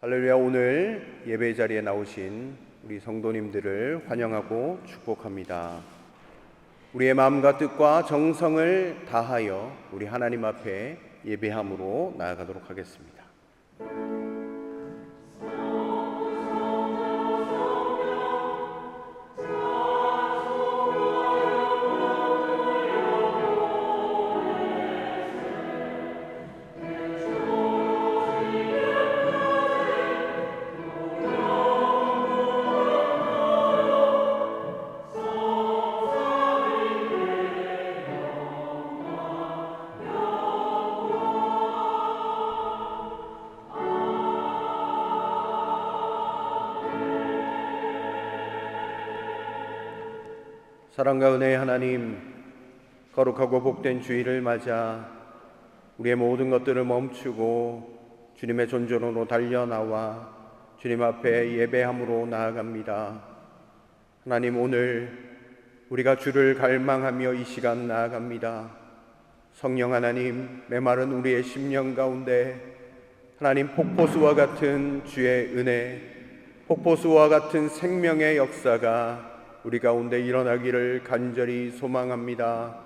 할렐루야. 오늘 예배 자리에 나오신 우리 성도님들을 환영하고 축복합니다. 우리의 마음과 뜻과 정성을 다하여 우리 하나님 앞에 예배함으로 나아가도록 하겠습니다. 사랑과 은혜의 하나님, 거룩하고 복된 주일을 맞아 우리의 모든 것들을 멈추고 주님의 존전으로 달려나와 주님 앞에 예배함으로 나아갑니다. 하나님, 오늘 우리가 주를 갈망하며 이 시간 나아갑니다. 성령 하나님, 메마른 우리의 심령 가운데 하나님, 폭포수와 같은 주의 은혜, 폭포수와 같은 생명의 역사가 우리 가운데 일어나기를 간절히 소망합니다.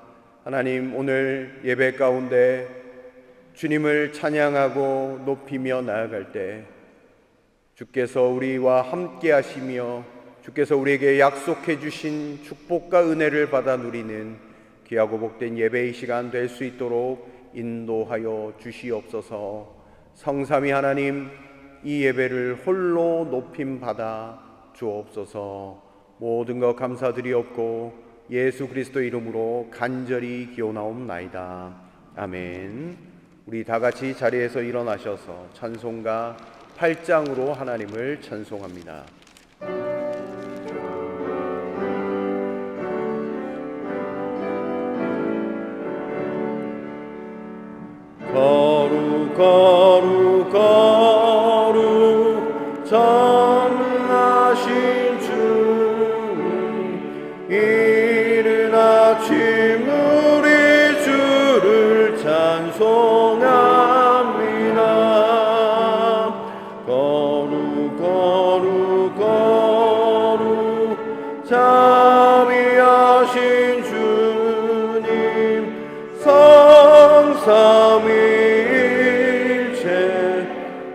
하나님, 오늘 예배 가운데 주님을 찬양하고 높이며 나아갈 때 주께서 우리와 함께 하시며 주께서 우리에게 약속해 주신 축복과 은혜를 받아 누리는 귀하고 복된 예배의 시간 될 수 있도록 인도하여 주시옵소서. 성삼위 하나님, 이 예배를 홀로 높임 받아 주옵소서. 모든 것 감사드리옵고 예수 그리스도 이름으로 간절히 기원하옵나이다. 아멘. 우리 다 같이 자리에서 일어나셔서 찬송가 8장으로 하나님을 찬송합니다. 거룩 거룩 거룩 전능하신 이른 아침 우리 주를 찬송합니다. 거룩 거룩 거룩 자비하신 주님, 성삼위일체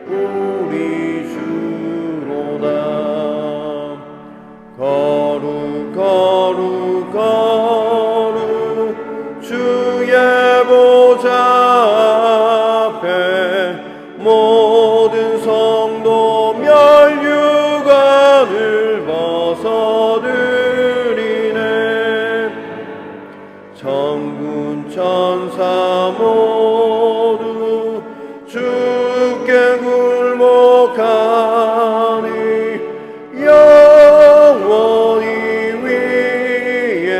우리 주로다. 거룩 거룩 거룩 주의 보좌 앞에 모든 성도 멸류관을 벗어드리네. 천군 천사 모두 주께 굴복하니 영원히 위에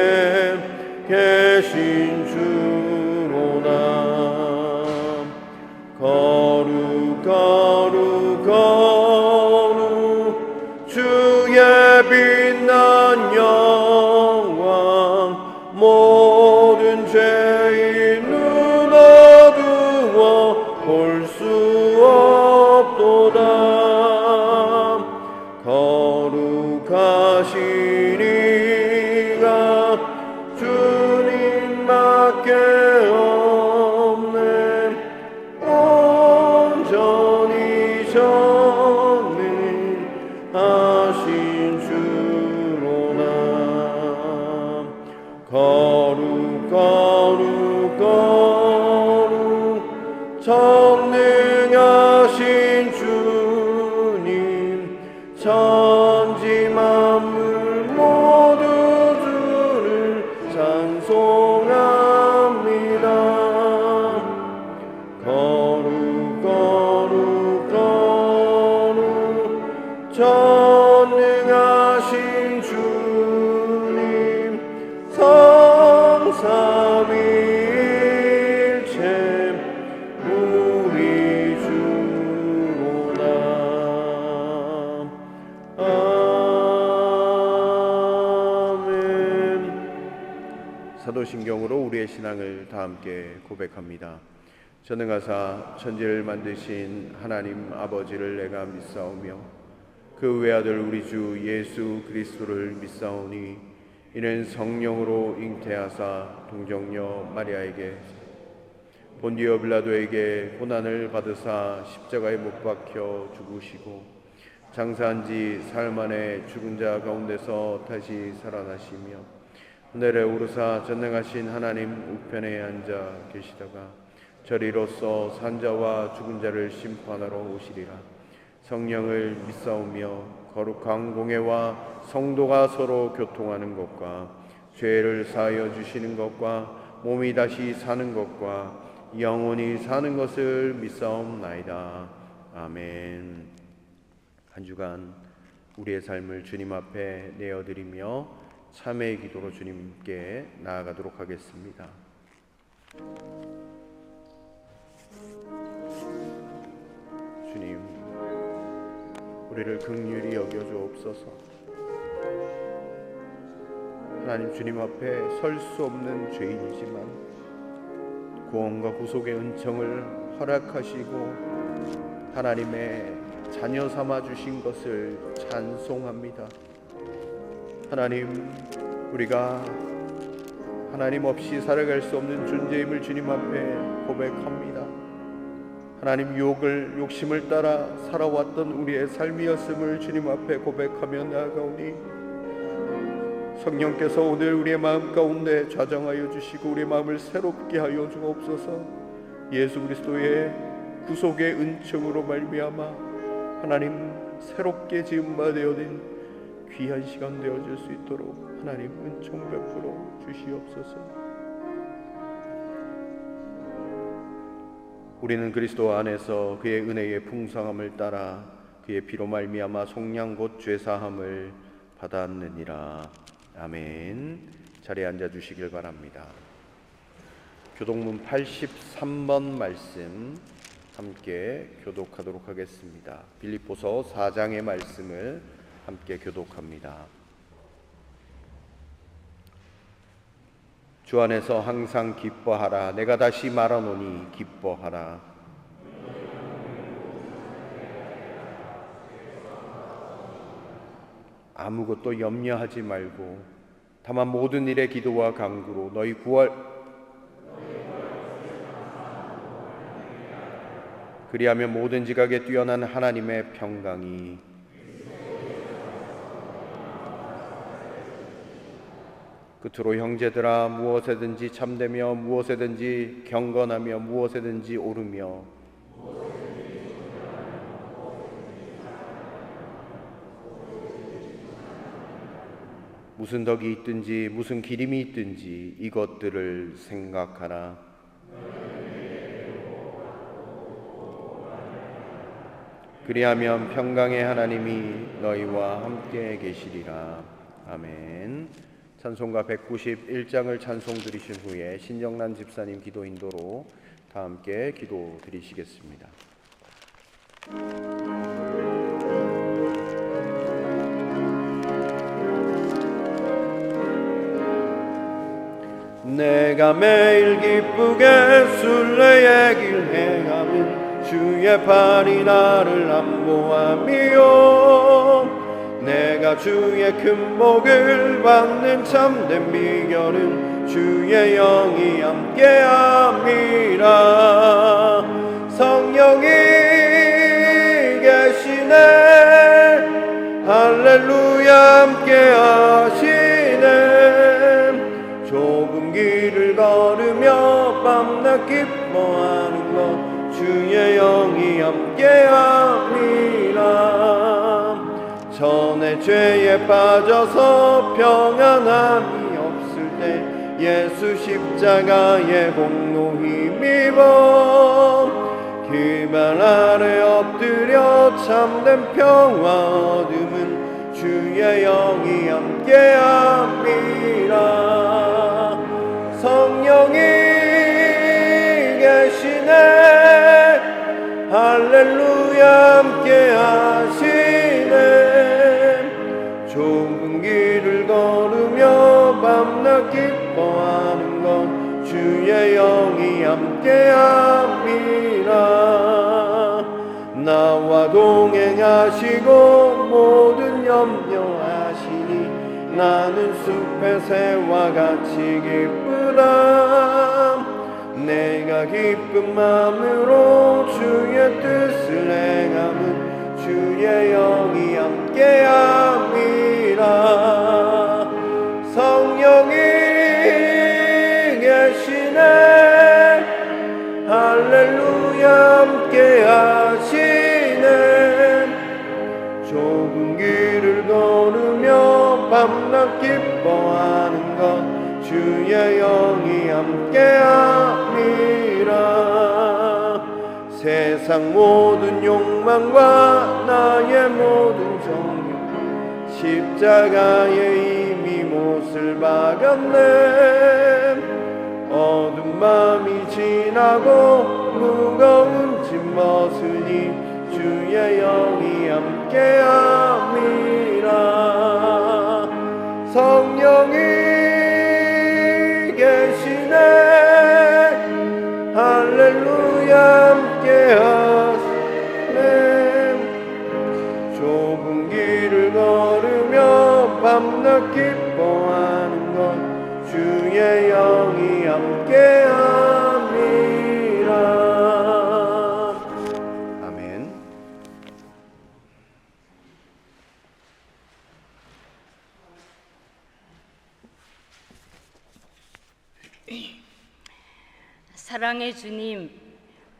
계신 주로다. 거룩 거룩 거룩 주의 빛난 영광, 모든 죄인 눈 어두워 볼 수 없도다. 거룩하신 이가 주님밖에 없네. 온전히 전능하신 주로다. 거룩 거룩 거룩 전능하신 주님, 천지 만물 모두 주를 찬송합니다. 거룩 거룩 거룩 전능하신 주님, 성삼위일체 우리 주로다. 아멘. 사도신경으로 우리의 신앙을 다 함께 고백합니다. 전능하사 천지를 만드신 하나님 아버지를 내가 믿사오며 그 외아들 우리 주 예수 그리스도를 믿사오니 이는 성령으로 잉태하사 동정녀 마리아에게 본디오 빌라도에게 고난을 받으사 십자가에 못 박혀 죽으시고 장사한 지 사흘 만에 죽은 자 가운데서 다시 살아나시며 하늘에 오르사 전능하신 하나님 우편에 앉아 계시다가 저리로서 산자와 죽은 자를 심판하러 오시리라. 성령을 믿사오며 거룩한 공회와 성도가 서로 교통하는 것과 죄를 사하여 주시는 것과 몸이 다시 사는 것과 영원히 사는 것을 믿사옵나이다. 아멘. 한 주간 우리의 삶을 주님 앞에 내어드리며 참회의 기도로 주님께 나아가도록 하겠습니다. 주님, 우리를 긍휼히 여겨주옵소서. 하나님, 주님 앞에 설 수 없는 죄인이지만 구원과 구속의 은총을 허락하시고 하나님의 자녀 삼아 주신 것을 찬송합니다. 하나님, 우리가 하나님 없이 살아갈 수 없는 존재임을 주님 앞에 고백합니다. 하나님, 욕심을 따라 살아왔던 우리의 삶이었음을 주님 앞에 고백하며 나아가오니 성령께서 오늘 우리의 마음 가운데 좌정하여 주시고 우리의 마음을 새롭게 하여 주옵소서. 예수 그리스도의 구속의 은총으로 말미암아 하나님 새롭게 지음 바 되어진 귀한 시간 되어질 수 있도록 하나님 은총 베풀어 주시옵소서. 우리는 그리스도 안에서 그의 은혜의 풍성함을 따라 그의 피로 말미암아 속량 곧 죄사함을 받았느니라. 아멘. 자리에 앉아 주시길 바랍니다. 교독문 83번 말씀 함께 교독하도록 하겠습니다. 빌립보서 4장의 말씀을 함께 교독합니다. 주 안에서 항상 기뻐하라. 내가 다시 말하노니 기뻐하라. 아무것도 염려하지 말고 다만 모든 일에 기도와 간구로 너희 구할 그리하면 모든 지각에 뛰어난 하나님의 평강이 끝으로 형제들아 무엇에든지 참되며 무엇에든지 경건하며 무엇에든지 옳으며 무슨 덕이 있든지 무슨 기림이 있든지 이것들을 생각하라. 그리하면 평강의 하나님이 너희와 함께 계시리라. 아멘. 찬송가 191장을 찬송 드리신 후에 신정란 집사님 기도 인도로 다 함께 기도 드리시겠습니다. 내가 매일 기쁘게 순례의 길 행하면 주의 팔이 나를 안보하며 내가 주의 큰 복을 받는 참된 비결은 주의 영이 함께함이라. 성령이 계시네 할렐루야 함께하시네. 좁은 길을 걸으며 밤낮 기뻐하는 것 주의 영이 함께함이라. 전에 죄에 빠져서 평안함이 없을 때 예수 십자가의 공로 힘입어 그 발 아래 엎드려 참된 평화 얻음은 주의 영이 함께함이라. 성령이 계시네 할렐루야 함께하시네. 좁은 길을 걸으며 밤낮 기뻐하는 건 주의 영이 함께함이라. 나와 동행하시고 모든 염려하시니 나는 숲의 새와 같이 기쁘다. 내가 기쁜 마음으로 주의 뜻을 행함은 주의 영이 함께함이라. 성령이 계시네. 할렐루야. 함께하시네. 좁은 길을 걸으며 밤낮 기뻐하는 것 주의 영이 함께함이라. 세상 모든 욕망과 나의 모든 정욕 십자가에 이미 못을 박았네. 어두운 밤이 지나고 무거운 짐 벗으니 주의 영이 함께함이라. 성령이 계시네. 할렐루야. 함께하시네. 좁은 길을 걸으며 밤낮 기뻐하는 것 주의 영이 함께함이라. 아멘. 사랑의 주님,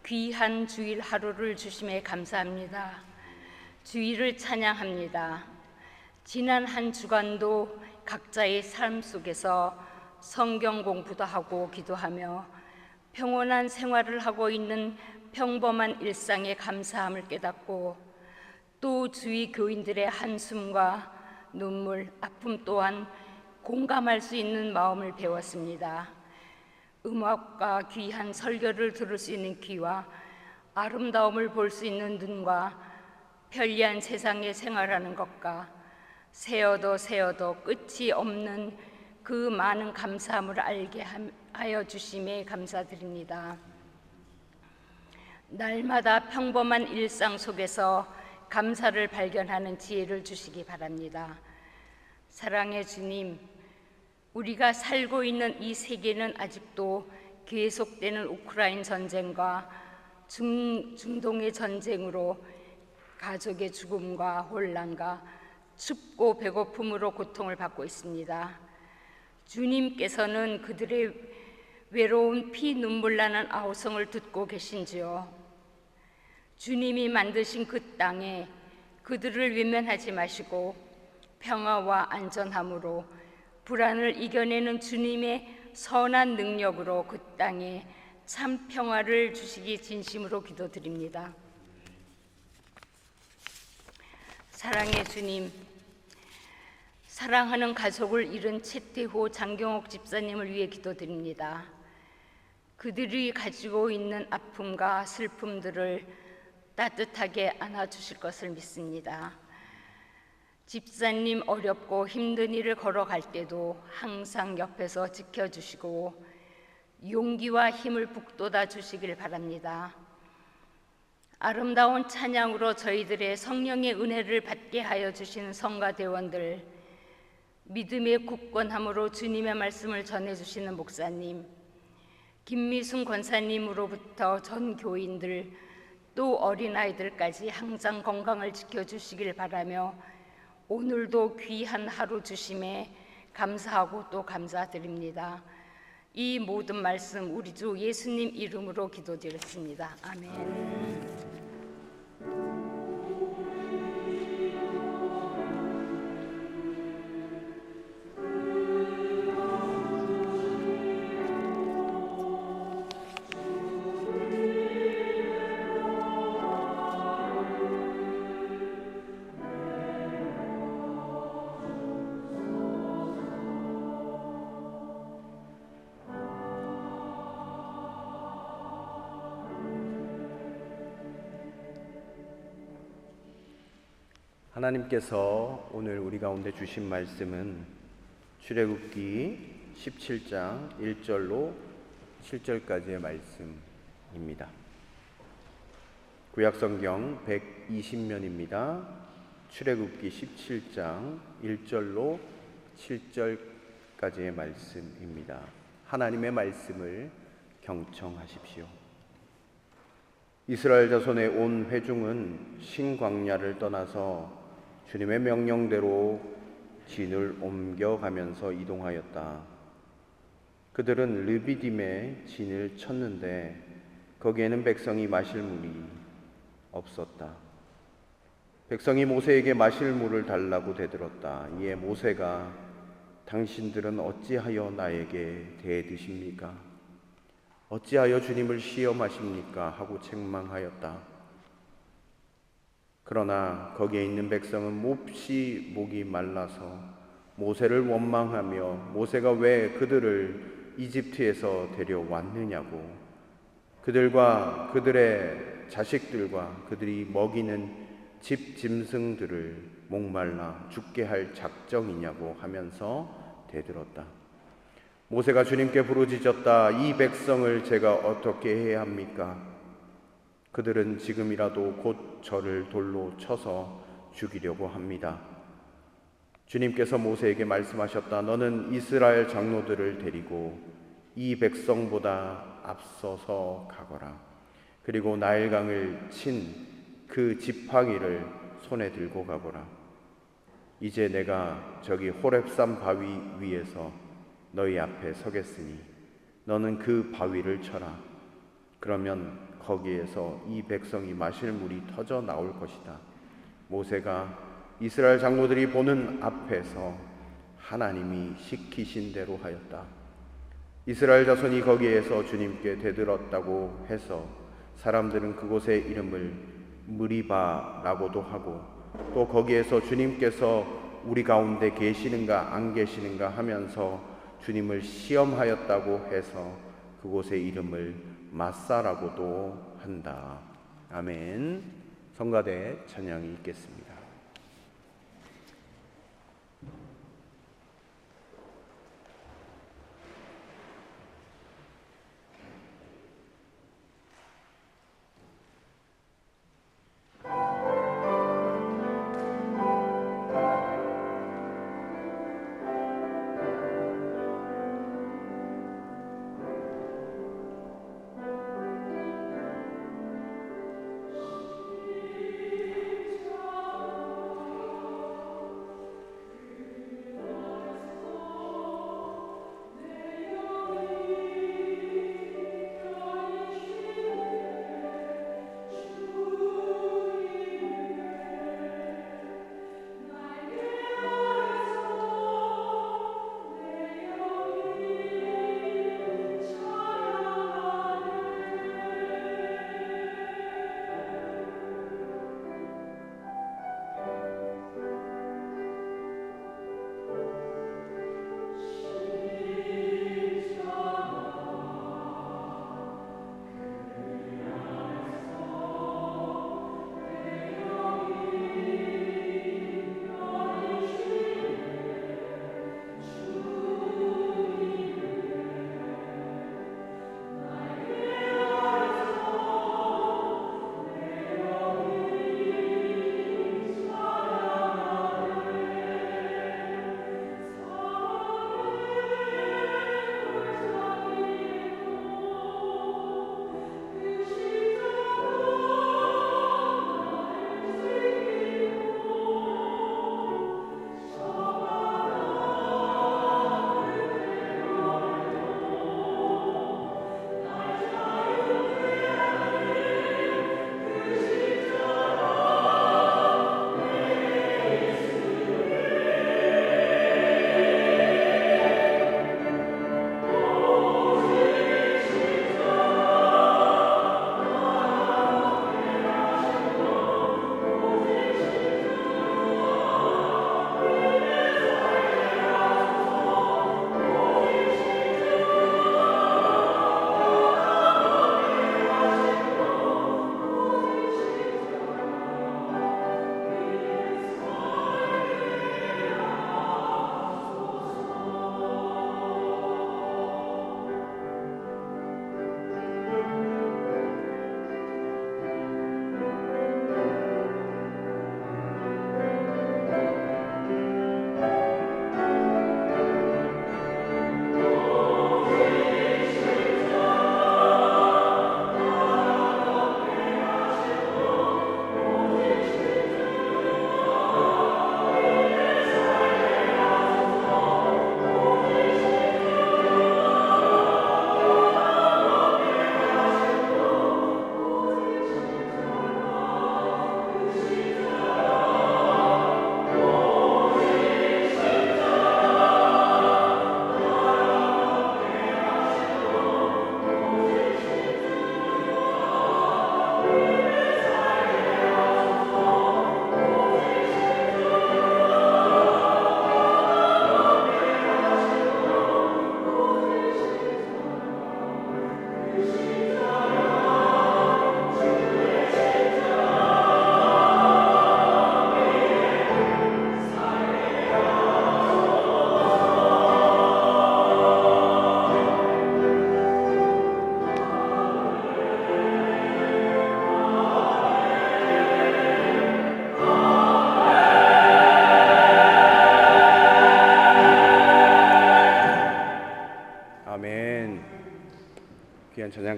귀한 주일 하루를 주심에 감사합니다. 주일을 찬양합니다. 지난 한 주간도 각자의 삶 속에서 성경 공부도 하고 기도하며 평온한 생활을 하고 있는 평범한 일상의 감사함을 깨닫고 또 주위 교인들의 한숨과 눈물, 아픔 또한 공감할 수 있는 마음을 배웠습니다. 음악과 귀한 설교를 들을 수 있는 귀와 아름다움을 볼 수 있는 눈과 편리한 세상에 생활하는 것과 세어도 끝이 없는 그 많은 감사함을 알게 하여 주심에 감사드립니다. 날마다 평범한 일상 속에서 감사를 발견하는 지혜를 주시기 바랍니다. 사랑의 주님, 우리가 살고 있는 이 세계는 아직도 계속되는 우크라이나 전쟁과 중동의 전쟁으로 가족의 죽음과 혼란과 춥고 배고픔으로 고통을 받고 있습니다. 주님께서는 그들의 외로운 피 눈물 나는 아우성을 듣고 계신지요. 주님이 만드신 그 땅에 그들을 외면하지 마시고 평화와 안전함으로 불안을 이겨내는 주님의 선한 능력으로 그 땅에 참 평화를 주시기 진심으로 기도드립니다. 사랑의 주님, 사랑하는 가족을 잃은 최태호 장경옥 집사님을 위해 기도드립니다. 그들이 가지고 있는 아픔과 슬픔들을 따뜻하게 안아주실 것을 믿습니다. 집사님 어렵고 힘든 일을 걸어갈 때도 항상 옆에서 지켜주시고 용기와 힘을 북돋아 주시길 바랍니다. 아름다운 찬양으로 저희들의 성령의 은혜를 받게 하여 주시는 성가대원들, 믿음의 굳건함으로 주님의 말씀을 전해주시는 목사님, 김미순 권사님으로부터 전 교인들 또 어린아이들까지 항상 건강을 지켜주시길 바라며 오늘도 귀한 하루 주심에 감사하고 또 감사드립니다. 이 모든 말씀 우리 주 예수님 이름으로 기도드렸습니다. 아멘. 하나님께서 오늘 우리 가운데 주신 말씀은 출애굽기 17장 1절로 7절까지의 말씀입니다. 구약성경 120면입니다. 출애굽기 17장 1절로 7절까지의 말씀입니다. 하나님의 말씀을 경청하십시오. 이스라엘 자손의 온 회중은 신광야를 떠나서 주님의 명령대로 진을 옮겨가면서 이동하였다. 그들은 르비딤에 진을 쳤는데 거기에는 백성이 마실 물이 없었다. 백성이 모세에게 마실 물을 달라고 대들었다. 이에 모세가 당신들은 어찌하여 나에게 대드십니까? 어찌하여 주님을 시험하십니까? 하고 책망하였다. 그러나 거기에 있는 백성은 몹시 목이 말라서 모세를 원망하며 모세가 왜 그들을 이집트에서 데려왔느냐고, 그들과 그들의 자식들과 그들이 먹이는 집 짐승들을 목말라 죽게 할 작정이냐고 하면서 대들었다. 모세가 주님께 부르짖었다. 이 백성을 제가 어떻게 해야 합니까? 그들은 지금이라도 곧 저를 돌로 쳐서 죽이려고 합니다. 주님께서 모세에게 말씀하셨다. 너는 이스라엘 장로들을 데리고 이 백성보다 앞서서 가거라. 그리고 나일강을 친 그 지팡이를 손에 들고 가거라. 이제 내가 저기 호렙산 바위 위에서 너희 앞에 서겠으니 너는 그 바위를 쳐라. 그러면 거기에서 이 백성이 마실 물이 터져 나올 것이다. 모세가 이스라엘 장로들이 보는 앞에서 하나님이 시키신 대로 하였다. 이스라엘 자손이 거기에서 주님께 대들었다고 해서 사람들은 그곳의 이름을 무리바라고도 하고 또 거기에서 주님께서 우리 가운데 계시는가 안 계시는가 하면서 주님을 시험하였다고 해서 그곳의 이름을 마사라고도 한다. 아멘. 성가대 찬양이 있겠습니다.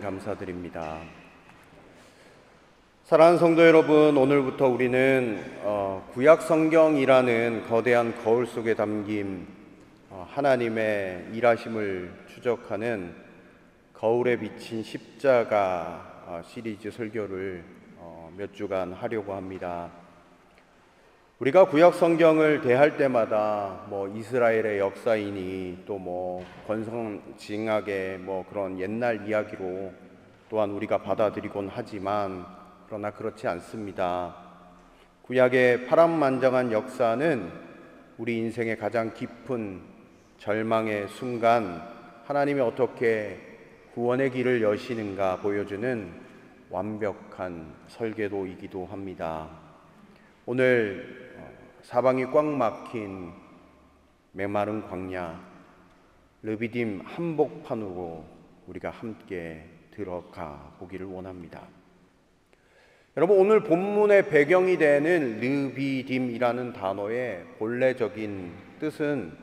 감사드립니다. 사랑하는 성도 여러분, 오늘부터 우리는 구약 성경이라는 거대한 거울 속에 담긴 하나님의 일하심을 추적하는 거울에 비친 십자가 시리즈 설교를 몇 주간 하려고 합니다. 우리가 구약 성경을 대할 때마다 이스라엘의 역사이니 또 권성징악의 그런 옛날 이야기로 또한 우리가 받아들이곤 하지만 그러나 그렇지 않습니다. 구약의 파란만장한 역사는 우리 인생의 가장 깊은 절망의 순간 하나님이 어떻게 구원의 길을 여시는가 보여주는 완벽한 설계도이기도 합니다. 오늘 사방이 꽉 막힌 메마른 광야 르비딤 한복판으로 우리가 함께 들어가 보기를 원합니다. 여러분, 오늘 본문의 배경이 되는 르비딤이라는 단어의 본래적인 뜻은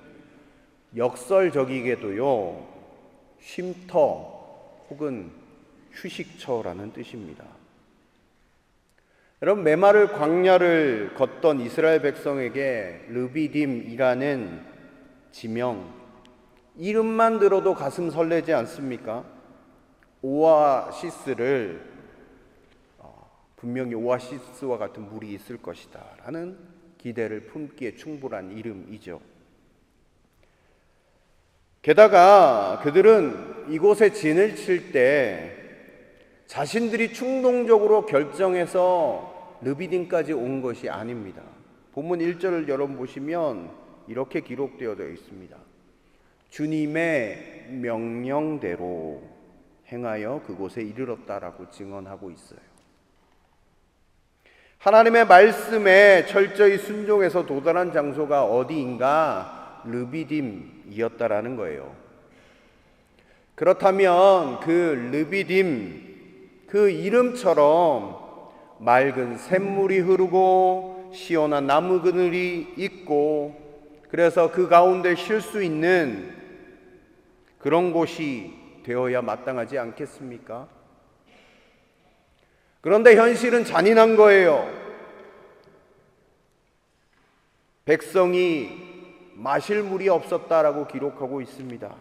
역설적이게도요, 쉼터 혹은 휴식처라는 뜻입니다. 여러분, 메마를 광야를 걷던 이스라엘 백성에게 르비딤이라는 지명, 이름만 들어도 가슴 설레지 않습니까? 오아시스를 분명히 오아시스와 같은 물이 있을 것이다 라는 기대를 품기에 충분한 이름이죠. 게다가 그들은 이곳에 진을 칠 때 자신들이 충동적으로 결정해서 르비딤까지 온 것이 아닙니다. 본문 1절을 여러분 보시면 이렇게 기록되어 있습니다. 주님의 명령대로 행하여 그곳에 이르렀다라고 증언하고 있어요. 하나님의 말씀에 철저히 순종해서 도달한 장소가 어디인가? 르비딤이었다라는 거예요. 그렇다면 그 르비딤, 그 이름처럼 맑은 샘물이 흐르고 시원한 나무 그늘이 있고 그래서 그 가운데 쉴 수 있는 그런 곳이 되어야 마땅하지 않겠습니까? 그런데 현실은 잔인한 거예요. 백성이 마실 물이 없었다라고 기록하고 있습니다.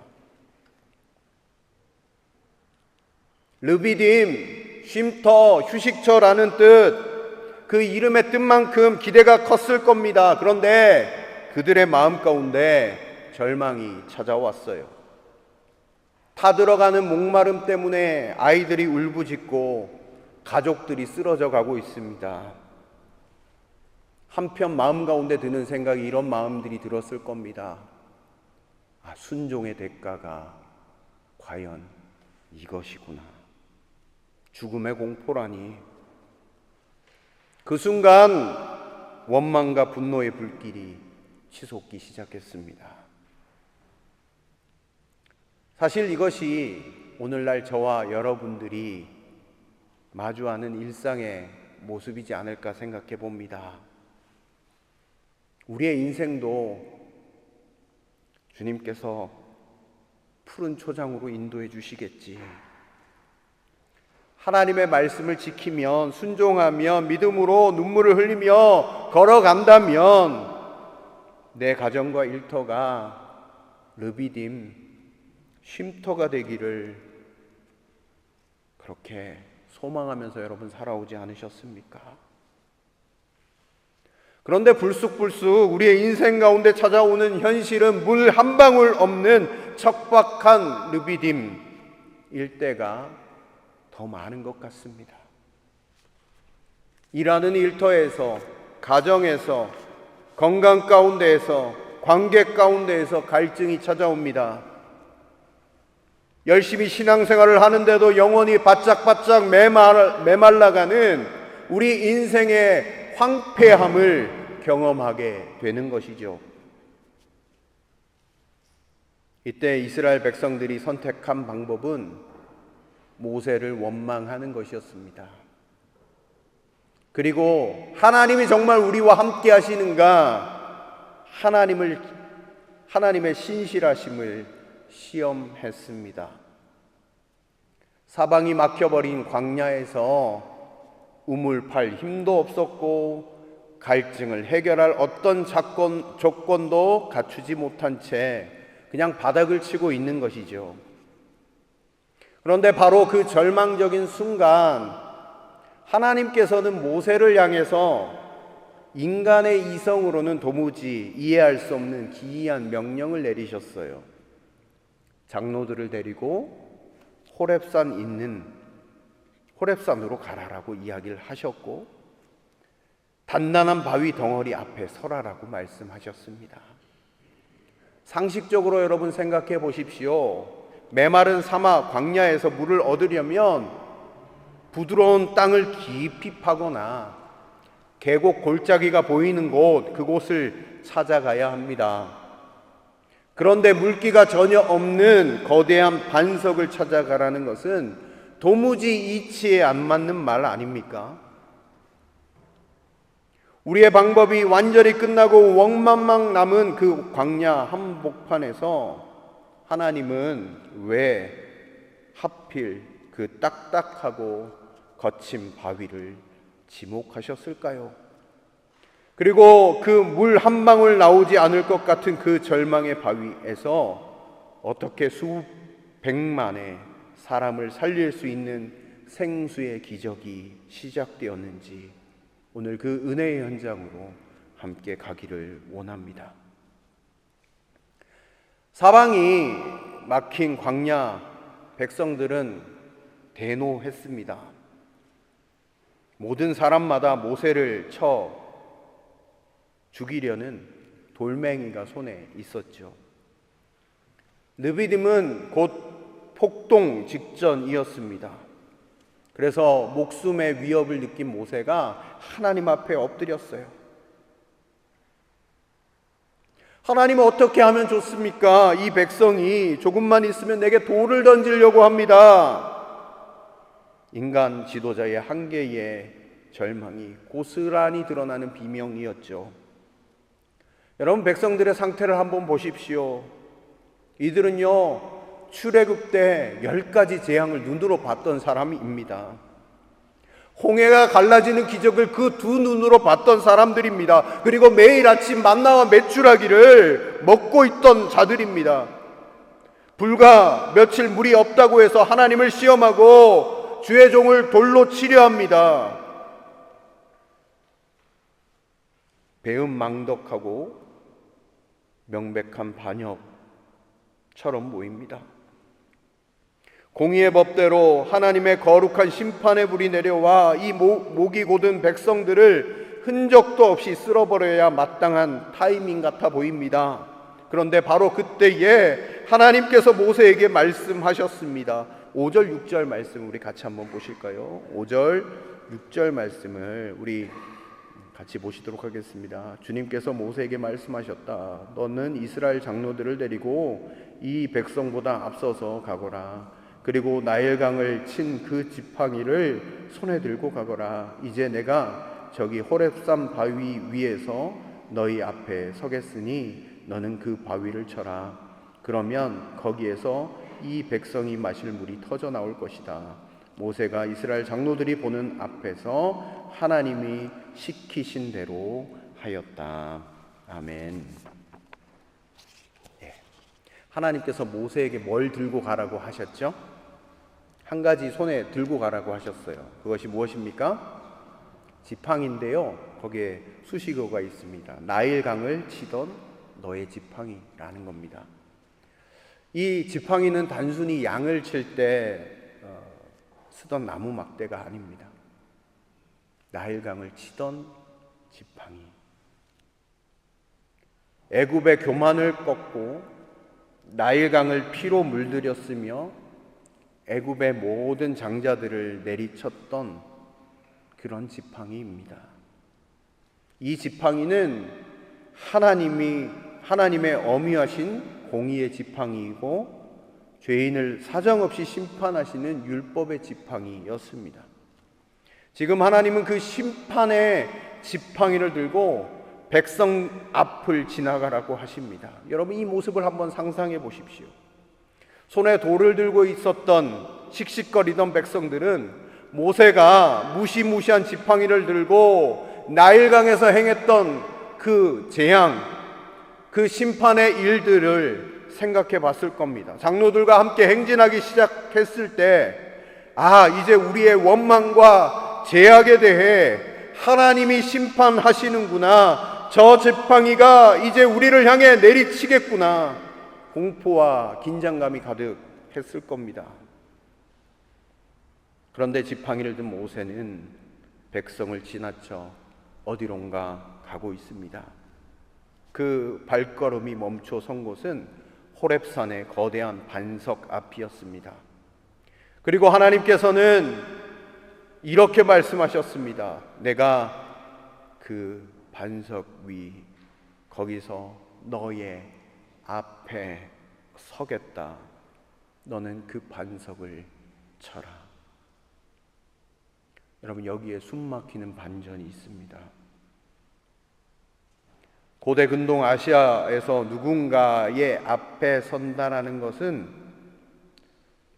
르비딤, 쉼터, 휴식처라는 뜻, 그 이름의 뜻만큼 기대가 컸을 겁니다. 그런데 그들의 마음 가운데 절망이 찾아왔어요. 타들어가는 목마름 때문에 아이들이 울부짖고 가족들이 쓰러져 가고 있습니다. 한편 마음 가운데 드는 생각이 이런 마음들이 들었을 겁니다. 순종의 대가가 과연 이것이구나. 죽음의 공포라니. 그 순간 원망과 분노의 불길이 치솟기 시작했습니다. 사실 이것이 오늘날 저와 여러분들이 마주하는 일상의 모습이지 않을까 생각해 봅니다. 우리의 인생도 주님께서 푸른 초장으로 인도해 주시겠지. 하나님의 말씀을 지키면, 순종하며 믿음으로 눈물을 흘리며 걸어간다면 내 가정과 일터가 르비딤, 쉼터가 되기를 그렇게 소망하면서 여러분 살아오지 않으셨습니까? 그런데 불쑥불쑥 우리의 인생 가운데 찾아오는 현실은 물 한 방울 없는 척박한 르비딤 일대가 더 많은 것 같습니다. 일하는 일터에서, 가정에서, 건강 가운데에서, 관계 가운데에서 갈증이 찾아옵니다. 열심히 신앙생활을 하는데도 영혼이 바짝바짝 메말라가는 우리 인생의 황폐함을 경험하게 되는 것이죠. 이때 이스라엘 백성들이 선택한 방법은 모세를 원망하는 것이었습니다. 그리고 하나님이 정말 우리와 함께 하시는가, 하나님의 신실하심을 시험했습니다. 사방이 막혀버린 광야에서 우물팔 힘도 없었고 갈증을 해결할 어떤 조건도 갖추지 못한 채 그냥 바닥을 치고 있는 것이죠. 그런데 바로 그 절망적인 순간 하나님께서는 모세를 향해서 인간의 이성으로는 도무지 이해할 수 없는 기이한 명령을 내리셨어요. 장로들을 데리고 호렙산으로 가라라고 이야기를 하셨고 단단한 바위 덩어리 앞에 서라라고 말씀하셨습니다. 상식적으로 여러분 생각해 보십시오. 메마른 사막 광야에서 물을 얻으려면 부드러운 땅을 깊이 파거나 계곡 골짜기가 보이는 그곳을 찾아가야 합니다. 그런데 물기가 전혀 없는 거대한 반석을 찾아가라는 것은 도무지 이치에 안 맞는 말 아닙니까? 우리의 방법이 완전히 끝나고 웡망망 남은 그 광야 한복판에서 하나님은 왜 하필 그 딱딱하고 거친 바위를 지목하셨을까요? 그리고 그 물 한 방울 나오지 않을 것 같은 그 절망의 바위에서 어떻게 수백만의 사람을 살릴 수 있는 생수의 기적이 시작되었는지 오늘 그 은혜의 현장으로 함께 가기를 원합니다. 사방이 막힌 광야, 백성들은 대노했습니다. 모든 사람마다 모세를 쳐 죽이려는 돌멩이가 손에 있었죠. 느비딤은 곧 폭동 직전이었습니다. 그래서 목숨의 위협을 느낀 모세가 하나님 앞에 엎드렸어요. 하나님 어떻게 하면 좋습니까? 이 백성이 조금만 있으면 내게 돌을 던지려고 합니다. 인간 지도자의 한계의 절망이 고스란히 드러나는 비명이었죠. 여러분, 백성들의 상태를 한번 보십시오. 이들은요, 출애굽 때 10가지 재앙을 눈으로 봤던 사람입니다. 홍해가 갈라지는 기적을 그 두 눈으로 봤던 사람들입니다. 그리고 매일 아침 만나와 메추라기를 먹고 있던 자들입니다. 불과 며칠 물이 없다고 해서 하나님을 시험하고 주의 종을 돌로 치려 합니다. 배은망덕하고 명백한 반역처럼 보입니다. 공의의 법대로 하나님의 거룩한 심판의 불이 내려와 이 목이 곧은 백성들을 흔적도 없이 쓸어버려야 마땅한 타이밍 같아 보입니다. 그런데 바로 그때에 하나님께서 모세에게 말씀하셨습니다. 5절 6절 말씀 우리 같이 한번 보실까요? 5절 6절 말씀을 우리 같이 보시도록 하겠습니다. 주님께서 모세에게 말씀하셨다. 너는 이스라엘 장로들을 데리고 이 백성보다 앞서서 가거라. 그리고 나일강을 친 그 지팡이를 손에 들고 가거라. 이제 내가 저기 호렙산 바위 위에서 너희 앞에 서겠으니 너는 그 바위를 쳐라. 그러면 거기에서 이 백성이 마실 물이 터져 나올 것이다. 모세가 이스라엘 장로들이 보는 앞에서 하나님이 시키신 대로 하였다. 아멘. 하나님께서 모세에게 뭘 들고 가라고 하셨죠? 한 가지 손에 들고 가라고 하셨어요. 그것이 무엇입니까? 지팡인데요. 거기에 수식어가 있습니다. 나일강을 치던 너의 지팡이라는 겁니다. 이 지팡이는 단순히 양을 칠 때 쓰던 나무 막대가 아닙니다. 나일강을 치던 지팡이. 애굽의 교만을 꺾고 나일강을 피로 물들였으며 애굽의 모든 장자들을 내리쳤던 그런 지팡이입니다. 이 지팡이는 하나님의 엄위하신 공의의 지팡이이고 죄인을 사정없이 심판하시는 율법의 지팡이였습니다. 지금 하나님은 그 심판의 지팡이를 들고 백성 앞을 지나가라고 하십니다. 여러분, 이 모습을 한번 상상해 보십시오. 손에 돌을 들고 있었던 씩씩거리던 백성들은 모세가 무시무시한 지팡이를 들고 나일강에서 행했던 그 재앙, 그 심판의 일들을 생각해 봤을 겁니다. 장로들과 함께 행진하기 시작했을 때, 이제 우리의 원망과 죄악에 대해 하나님이 심판하시는구나, 저 지팡이가 이제 우리를 향해 내리치겠구나, 공포와 긴장감이 가득했을 겁니다. 그런데 지팡이를 든 모세는 백성을 지나쳐 어디론가 가고 있습니다. 그 발걸음이 멈춰 선 곳은 호렙산의 거대한 반석 앞이었습니다. 그리고 하나님께서는 이렇게 말씀하셨습니다. 내가 그 반석 위, 거기서 너의 앞에 서겠다. 너는 그 반석을 쳐라. 여러분, 여기에 숨막히는 반전이 있습니다. 고대 근동 아시아에서 누군가의 앞에 선다라는 것은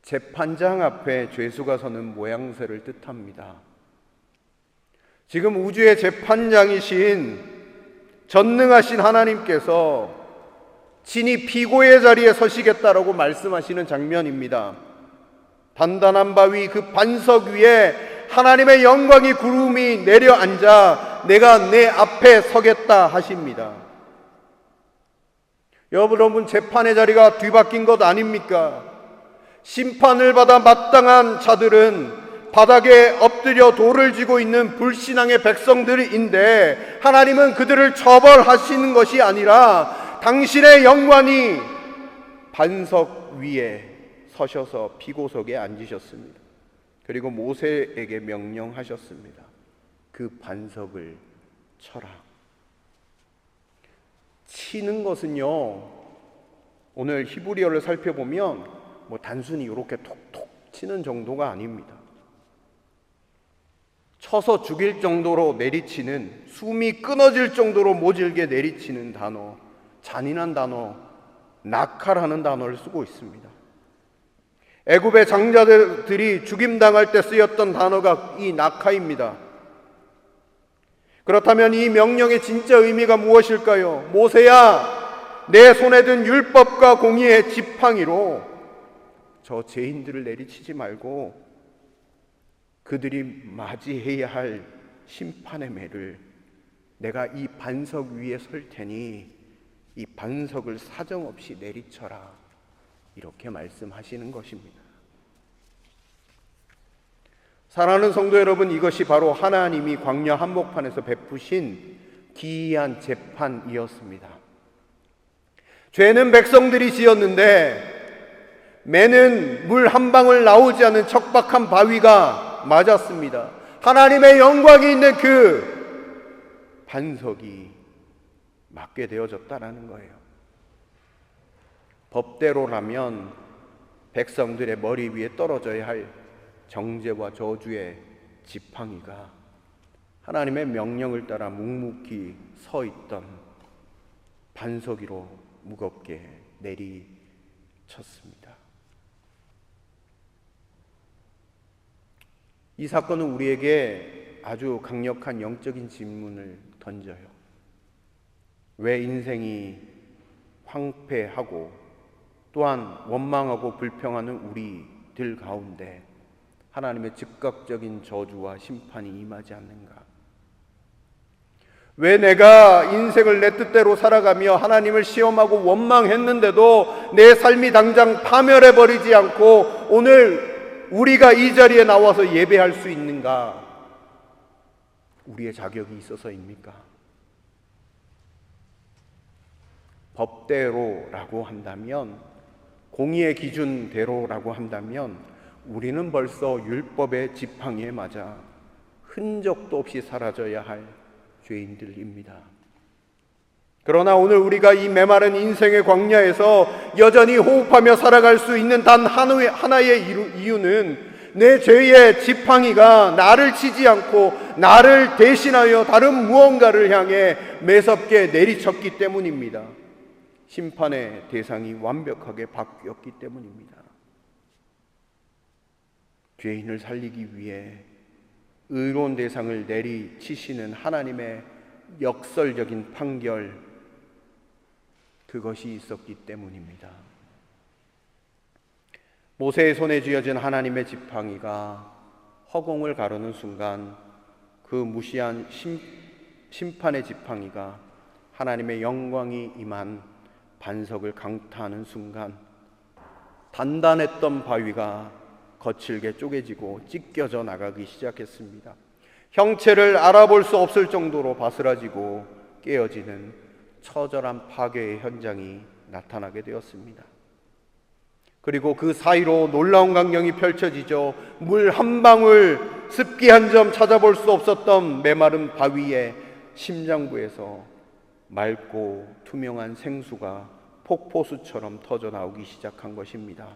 재판장 앞에 죄수가 서는 모양새를 뜻합니다. 지금 우주의 재판장이신 전능하신 하나님께서 친히 피고의 자리에 서시겠다라고 말씀하시는 장면입니다. 단단한 바위 그 반석 위에 하나님의 영광이 구름이 내려앉아 내가 내 앞에 서겠다 하십니다. 여러분, 재판의 자리가 뒤바뀐 것 아닙니까? 심판을 받아 마땅한 자들은 바닥에 엎드려 돌을 쥐고 있는 불신앙의 백성들인데, 하나님은 그들을 처벌하시는 것이 아니라 당신의 영광이 반석 위에 서셔서 피고석에 앉으셨습니다. 그리고 모세에게 명령하셨습니다. 그 반석을 쳐라. 치는 것은요, 오늘 히브리어를 살펴보면 단순히 이렇게 톡톡 치는 정도가 아닙니다. 쳐서 죽일 정도로 내리치는, 숨이 끊어질 정도로 모질게 내리치는 단어, 잔인한 단어, 낙하라는 단어를 쓰고 있습니다. 애굽의 장자들이 죽임당할 때 쓰였던 단어가 이 낙하입니다. 그렇다면 이 명령의 진짜 의미가 무엇일까요? 모세야, 내 손에 든 율법과 공의의 지팡이로 저 죄인들을 내리치지 말고 그들이 맞이해야 할 심판의 매를 내가 이 반석 위에 설 테니 이 반석을 사정없이 내리쳐라, 이렇게 말씀하시는 것입니다. 사랑하는 성도 여러분, 이것이 바로 하나님이 광야 한복판에서 베푸신 기이한 재판이었습니다. 죄는 백성들이 지었는데 매는 물 한 방울 나오지 않는 척박한 바위가 맞았습니다. 하나님의 영광이 있는 그 반석이 맞게 되어졌다라는 거예요. 법대로라면 백성들의 머리 위에 떨어져야 할 정죄와 저주의 지팡이가 하나님의 명령을 따라 묵묵히 서 있던 반석 위로 무겁게 내리쳤습니다. 이 사건은 우리에게 아주 강력한 영적인 질문을 던져요. 왜 인생이 황폐하고 또한 원망하고 불평하는 우리들 가운데 하나님의 즉각적인 저주와 심판이 임하지 않는가? 왜 내가 인생을 내 뜻대로 살아가며 하나님을 시험하고 원망했는데도 내 삶이 당장 파멸해버리지 않고 오늘 우리가 이 자리에 나와서 예배할 수 있는가? 우리의 자격이 있어서입니까? 법대로라고 한다면, 공의의 기준대로라고 한다면 우리는 벌써 율법의 지팡이에 맞아 흔적도 없이 사라져야 할 죄인들입니다. 그러나 오늘 우리가 이 메마른 인생의 광야에서 여전히 호흡하며 살아갈 수 있는 단 하나의 이유는 내 죄의 지팡이가 나를 치지 않고 나를 대신하여 다른 무언가를 향해 매섭게 내리쳤기 때문입니다. 심판의 대상이 완벽하게 바뀌었기 때문입니다. 죄인을 살리기 위해 의로운 대상을 내리치시는 하나님의 역설적인 판결, 그것이 있었기 때문입니다. 모세의 손에 쥐어진 하나님의 지팡이가 허공을 가르는 순간, 그 무시한 심판의 지팡이가 하나님의 영광이 임한 반석을 강타하는 순간, 단단했던 바위가 거칠게 쪼개지고 찢겨져 나가기 시작했습니다. 형체를 알아볼 수 없을 정도로 바스라지고 깨어지는 처절한 파괴의 현장이 나타나게 되었습니다. 그리고 그 사이로 놀라운 광경이 펼쳐지죠. 물 한 방울, 습기 한 점 찾아볼 수 없었던 메마른 바위의 심장부에서 맑고 투명한 생수가 폭포수처럼 터져 나오기 시작한 것입니다.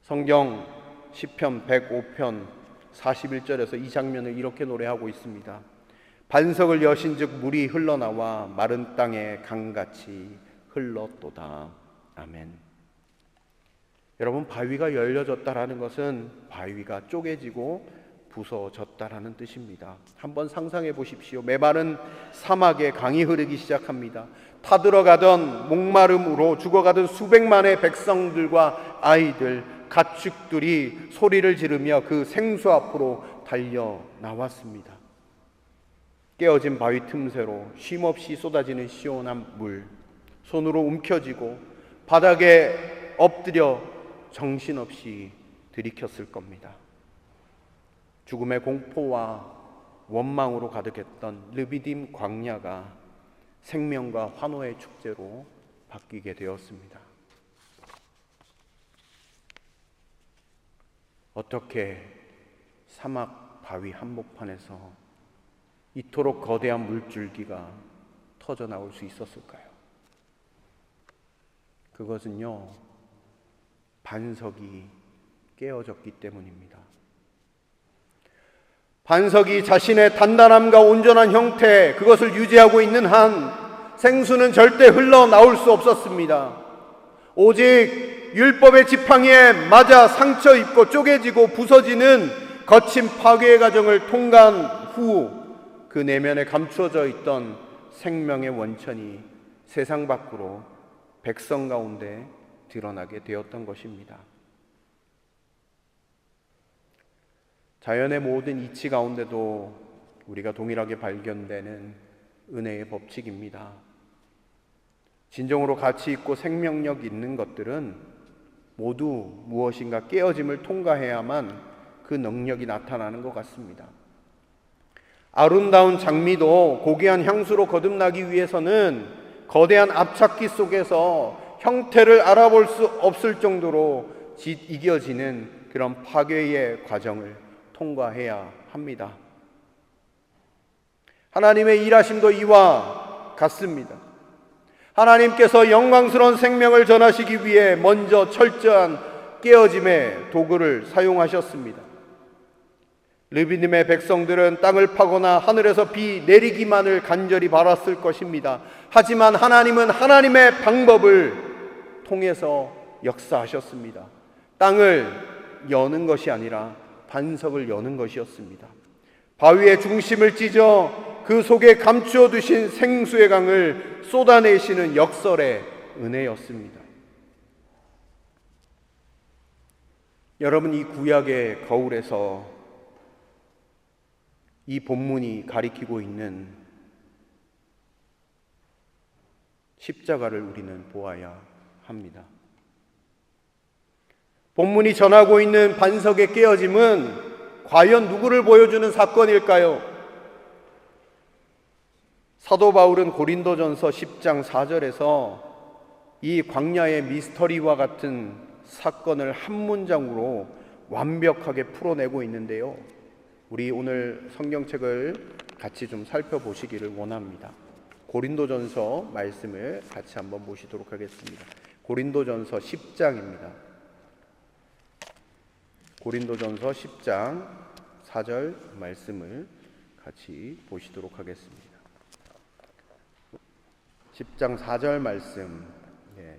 성경 시편 105편 41절에서 이 장면을 이렇게 노래하고 있습니다. 반석을 여신즉 물이 흘러나와 마른 땅에 강같이 흘렀도다. 아멘. 여러분, 바위가 열려졌다라는 것은 바위가 쪼개지고 부서졌다라는 뜻입니다. 한번 상상해 보십시오. 메마른 사막에 강이 흐르기 시작합니다. 타들어가던 목마름으로 죽어가던 수백만의 백성들과 아이들, 가축들이 소리를 지르며 그 생수 앞으로 달려 나왔습니다. 깨어진 바위 틈새로 쉼없이 쏟아지는 시원한 물, 손으로 움켜쥐고 바닥에 엎드려 정신없이 들이켰을 겁니다. 죽음의 공포와 원망으로 가득했던 르비딤 광야가 생명과 환호의 축제로 바뀌게 되었습니다. 어떻게 사막 바위 한복판에서 이토록 거대한 물줄기가 터져 나올 수 있었을까요? 그것은요, 반석이 깨어졌기 때문입니다. 반석이 자신의 단단함과 온전한 형태, 그것을 유지하고 있는 한 생수는 절대 흘러나올 수 없었습니다. 오직 율법의 지팡이에 맞아 상처 입고 쪼개지고 부서지는 거친 파괴의 과정을 통과한 후 그 내면에 감추어져 있던 생명의 원천이 세상 밖으로 백성 가운데 드러나게 되었던 것입니다. 자연의 모든 이치 가운데도 우리가 동일하게 발견되는 은혜의 법칙입니다. 진정으로 가치 있고 생명력 있는 것들은 모두 무엇인가 깨어짐을 통과해야만 그 능력이 나타나는 것 같습니다. 아름다운 장미도 고귀한 향수로 거듭나기 위해서는 거대한 압착기 속에서 형태를 알아볼 수 없을 정도로 이겨지는 그런 파괴의 과정을 통과해야 합니다. 하나님의 일하심도 이와 같습니다. 하나님께서 영광스러운 생명을 전하시기 위해 먼저 철저한 깨어짐의 도구를 사용하셨습니다. 르비딤의 백성들은 땅을 파거나 하늘에서 비 내리기만을 간절히 바랐을 것입니다. 하지만 하나님은 하나님의 방법을 통해서 역사하셨습니다. 땅을 여는 것이 아니라 반석을 여는 것이었습니다. 바위의 중심을 찢어 그 속에 감추어 두신 생수의 강을 쏟아내시는 역설의 은혜였습니다. 여러분, 이 구약의 거울에서 이 본문이 가리키고 있는 십자가를 우리는 보아야 합니다. 본문이 전하고 있는 반석의 깨어짐은 과연 누구를 보여주는 사건일까요? 사도 바울은 고린도전서 10장 4절에서 이 광야의 미스터리와 같은 사건을 한 문장으로 완벽하게 풀어내고 있는데요. 우리 오늘 성경책을 같이 좀 살펴보시기를 원합니다. 고린도전서 말씀을 같이 한번 보시도록 하겠습니다. 고린도전서 10장입니다. 고린도전서 10장 4절 말씀을 같이 보시도록 하겠습니다. 10장 4절 말씀,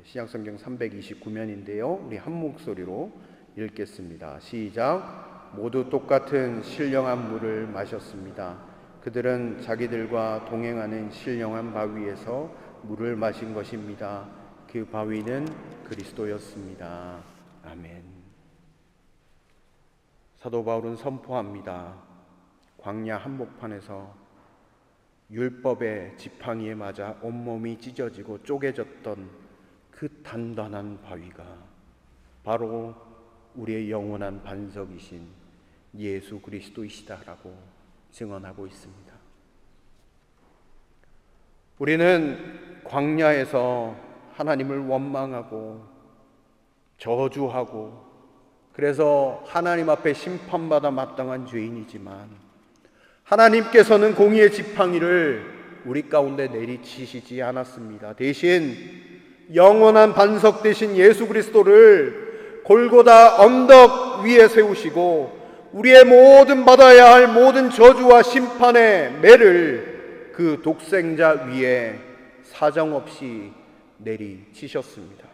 신약성경 329면인데요. 우리 한 목소리로 읽겠습니다. 시작. 모두 똑같은 신령한 물을 마셨습니다. 그들은 자기들과 동행하는 신령한 바위에서 물을 마신 것입니다. 그 바위는 그리스도였습니다. 아멘. 사도 바울은 선포합니다. 광야 한복판에서 율법의 지팡이에 맞아 온몸이 찢어지고 쪼개졌던 그 단단한 바위가 바로 우리의 영원한 반석이신 예수 그리스도이시다라고 증언하고 있습니다. 우리는 광야에서 하나님을 원망하고 저주하고 그래서 하나님 앞에 심판받아 마땅한 죄인이지만 하나님께서는 공의의 지팡이를 우리 가운데 내리치시지 않았습니다. 대신 영원한 반석 되신 예수 그리스도를 골고다 언덕 위에 세우시고 우리의 모든 받아야 할 모든 저주와 심판의 매를 그 독생자 위에 사정없이 내리치셨습니다.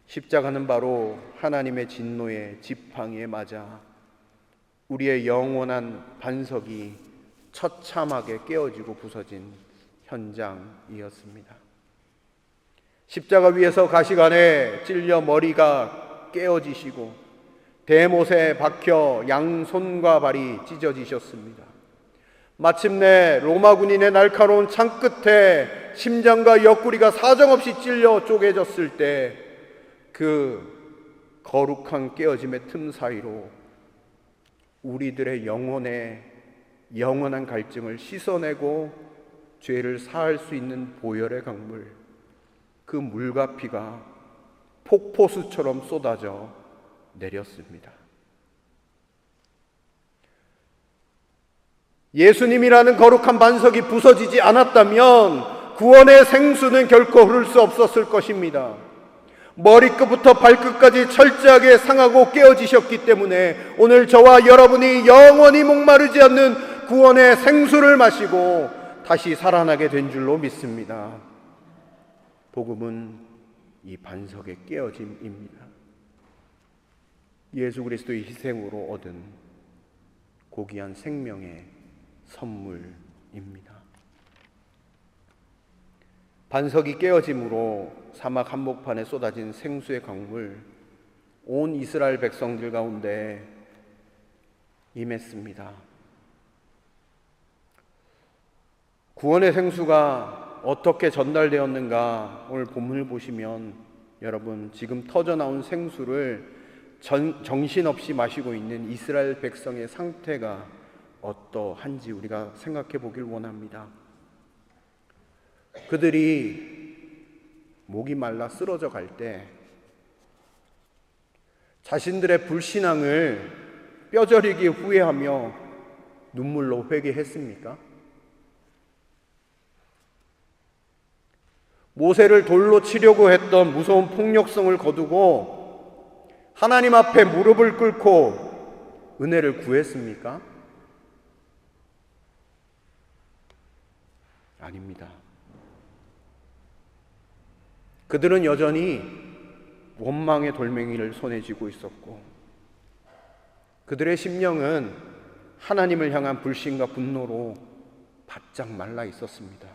십자가는 바로 하나님의 진노의 지팡이에 맞아 우리의 영원한 반석이 처참하게 깨어지고 부서진 현장이었습니다. 십자가 위에서 가시관에 찔려 머리가 깨어지시고 대못에 박혀 양손과 발이 찢어지셨습니다. 마침내 로마 군인의 날카로운 창 끝에 심장과 옆구리가 사정없이 찔려 쪼개졌을 때 그 거룩한 깨어짐의 틈 사이로 우리들의 영원한 갈증을 씻어내고 죄를 사할 수 있는 보혈의 강물, 그 물과 피가 폭포수처럼 쏟아져 내렸습니다. 예수님이라는 거룩한 반석이 부서지지 않았다면 구원의 생수는 결코 흐를 수 없었을 것입니다. 머리끝부터 발끝까지 철저하게 상하고 깨어지셨기 때문에 오늘 저와 여러분이 영원히 목마르지 않는 구원의 생수를 마시고 다시 살아나게 된 줄로 믿습니다. 복음은 이 반석의 깨어짐입니다. 예수 그리스도의 희생으로 얻은 고귀한 생명의 선물입니다. 반석이 깨어짐으로 사막 한복판에 쏟아진 생수의 강물, 온 이스라엘 백성들 가운데 임했습니다. 구원의 생수가 어떻게 전달되었는가 오늘 본문을 보시면 여러분 지금 터져나온 생수를 정신없이 마시고 있는 이스라엘 백성의 상태가 어떠한지 우리가 생각해 보길 원합니다. 그들이 목이 말라 쓰러져 갈 때 자신들의 불신앙을 뼈저리게 후회하며 눈물로 회개했습니까? 모세를 돌로 치려고 했던 무서운 폭력성을 거두고 하나님 앞에 무릎을 꿇고 은혜를 구했습니까? 아닙니다. 그들은 여전히 원망의 돌멩이를 손에 쥐고 있었고 그들의 심령은 하나님을 향한 불신과 분노로 바짝 말라 있었습니다.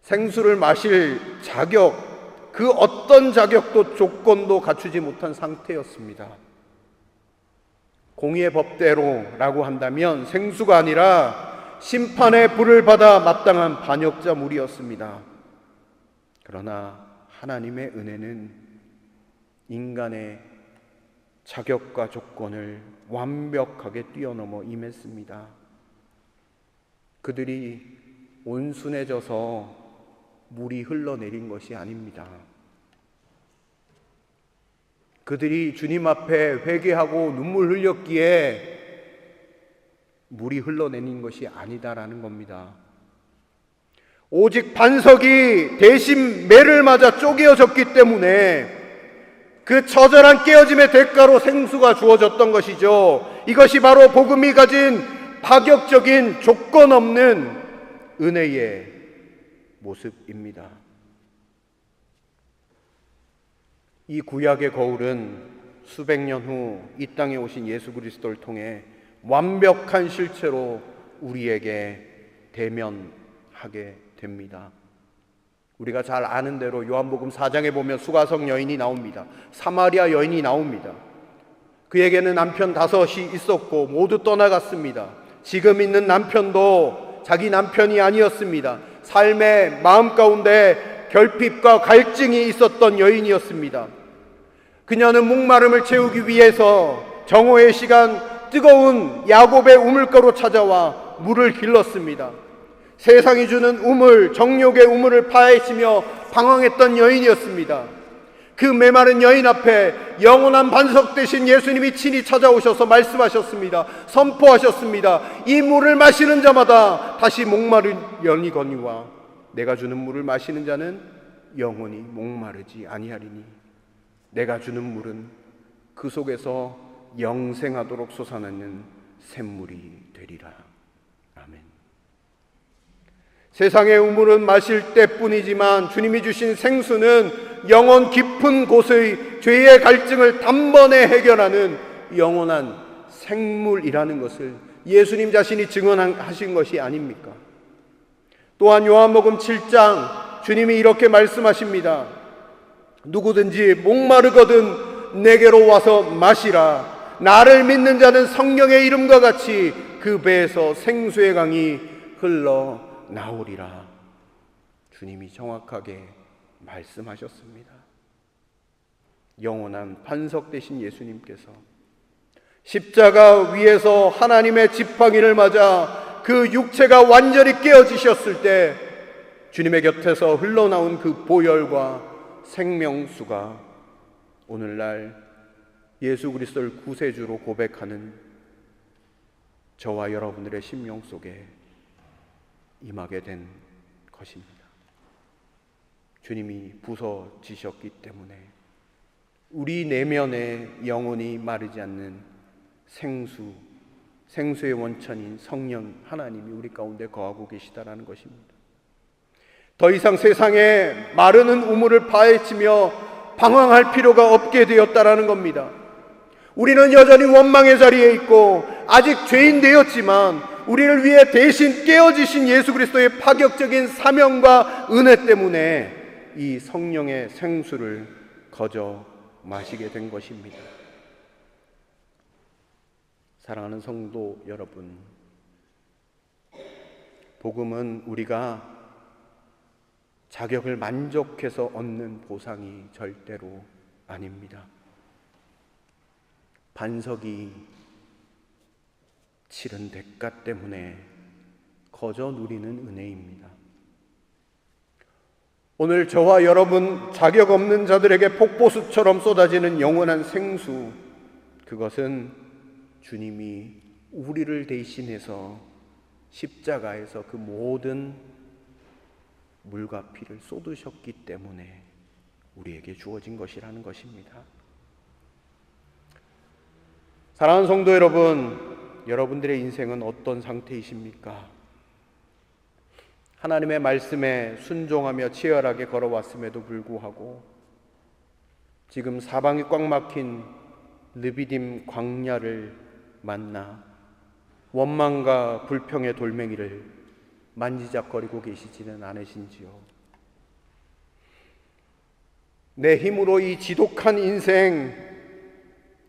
생수를 마실 자격, 그 어떤 자격도 조건도 갖추지 못한 상태였습니다. 공의의 법대로라고 한다면 생수가 아니라 심판의 불을 받아 마땅한 반역자 물이었습니다. 그러나 하나님의 은혜는 인간의 자격과 조건을 완벽하게 뛰어넘어 임했습니다. 그들이 온순해져서 물이 흘러내린 것이 아닙니다. 그들이 주님 앞에 회개하고 눈물 흘렸기에 물이 흘러내린 것이 아니다라는 겁니다. 오직 반석이 대신 매를 맞아 쪼개어졌기 때문에 그 처절한 깨어짐의 대가로 생수가 주어졌던 것이죠. 이것이 바로 복음이 가진 파격적인 조건 없는 은혜의 모습입니다. 이 구약의 거울은 수백 년 후 이 땅에 오신 예수 그리스도를 통해 완벽한 실체로 우리에게 대면하게 됩니다. 우리가 잘 아는 대로 요한복음 4장에 보면 수가성 여인이 나옵니다. 사마리아 여인이 나옵니다. 그에게는 남편 5이 있었고 모두 떠나갔습니다. 지금 있는 남편도 자기 남편이 아니었습니다. 삶의 마음 가운데 결핍과 갈증이 있었던 여인이었습니다. 그녀는 목마름을 채우기 위해서 정오의 시간 뜨거운 야곱의 우물가로 찾아와 물을 길렀습니다. 세상이 주는 우물, 정욕의 우물을 파헤치며 방황했던 여인이었습니다. 그 메마른 여인 앞에 영원한 반석 되신 예수님이 친히 찾아오셔서 말씀하셨습니다. 선포하셨습니다. 이 물을 마시는 자마다 다시 목마른 영이거니와 내가 주는 물을 마시는 자는 영원히 목마르지 아니하리니 내가 주는 물은 그 속에서 영생하도록 솟아나는 샘물이 되리라. 아멘. 세상의 우물은 마실 때뿐이지만 주님이 주신 생수는 영원 깊은 곳의 죄의 갈증을 단번에 해결하는 영원한 생물이라는 것을 예수님 자신이 증언하신 것이 아닙니까? 또한 요한복음 7장 주님이 이렇게 말씀하십니다. 누구든지 목마르거든 내게로 와서 마시라. 나를 믿는 자는 성령의 이름과 같이 그 배에서 생수의 강이 흘러나오리라. 주님이 정확하게 말씀하셨습니다. 영원한 반석 되신 예수님께서 십자가 위에서 하나님의 지팡이를 맞아 그 육체가 완전히 깨어지셨을 때 주님의 곁에서 흘러나온 그 보혈과 생명수가 오늘날 예수 그리스도를 구세주로 고백하는 저와 여러분들의 심령 속에 임하게 된 것입니다. 주님이 부서지셨기 때문에 우리 내면에 영원히 마르지 않는 생수의 원천인 성령 하나님이 우리 가운데 거하고 계시다라는 것입니다. 더 이상 세상에 마르는 우물을 파헤치며 방황할 필요가 없게 되었다라는 겁니다. 우리는 여전히 원망의 자리에 있고 아직 죄인 되었지만 우리를 위해 대신 깨어지신 예수 그리스도의 파격적인 사명과 은혜 때문에 이 성령의 생수를 거저 마시게 된 것입니다. 사랑하는 성도 여러분, 복음은 우리가 자격을 만족해서 얻는 보상이 절대로 아닙니다. 반석이 치른 대가 때문에 거저 누리는 은혜입니다. 오늘 저와 여러분 자격 없는 자들에게 폭포수처럼 쏟아지는 영원한 생수, 그것은 주님이 우리를 대신해서 십자가에서 그 모든 물과 피를 쏟으셨기 때문에 우리에게 주어진 것이라는 것입니다. 사랑하는 성도 여러분, 여러분들의 인생은 어떤 상태이십니까? 하나님의 말씀에 순종하며 치열하게 걸어왔음에도 불구하고 지금 사방이 꽉 막힌 르비딤 광야를 만나 원망과 불평의 돌멩이를 만지작거리고 계시지는 않으신지요? 내 힘으로 이 지독한 인생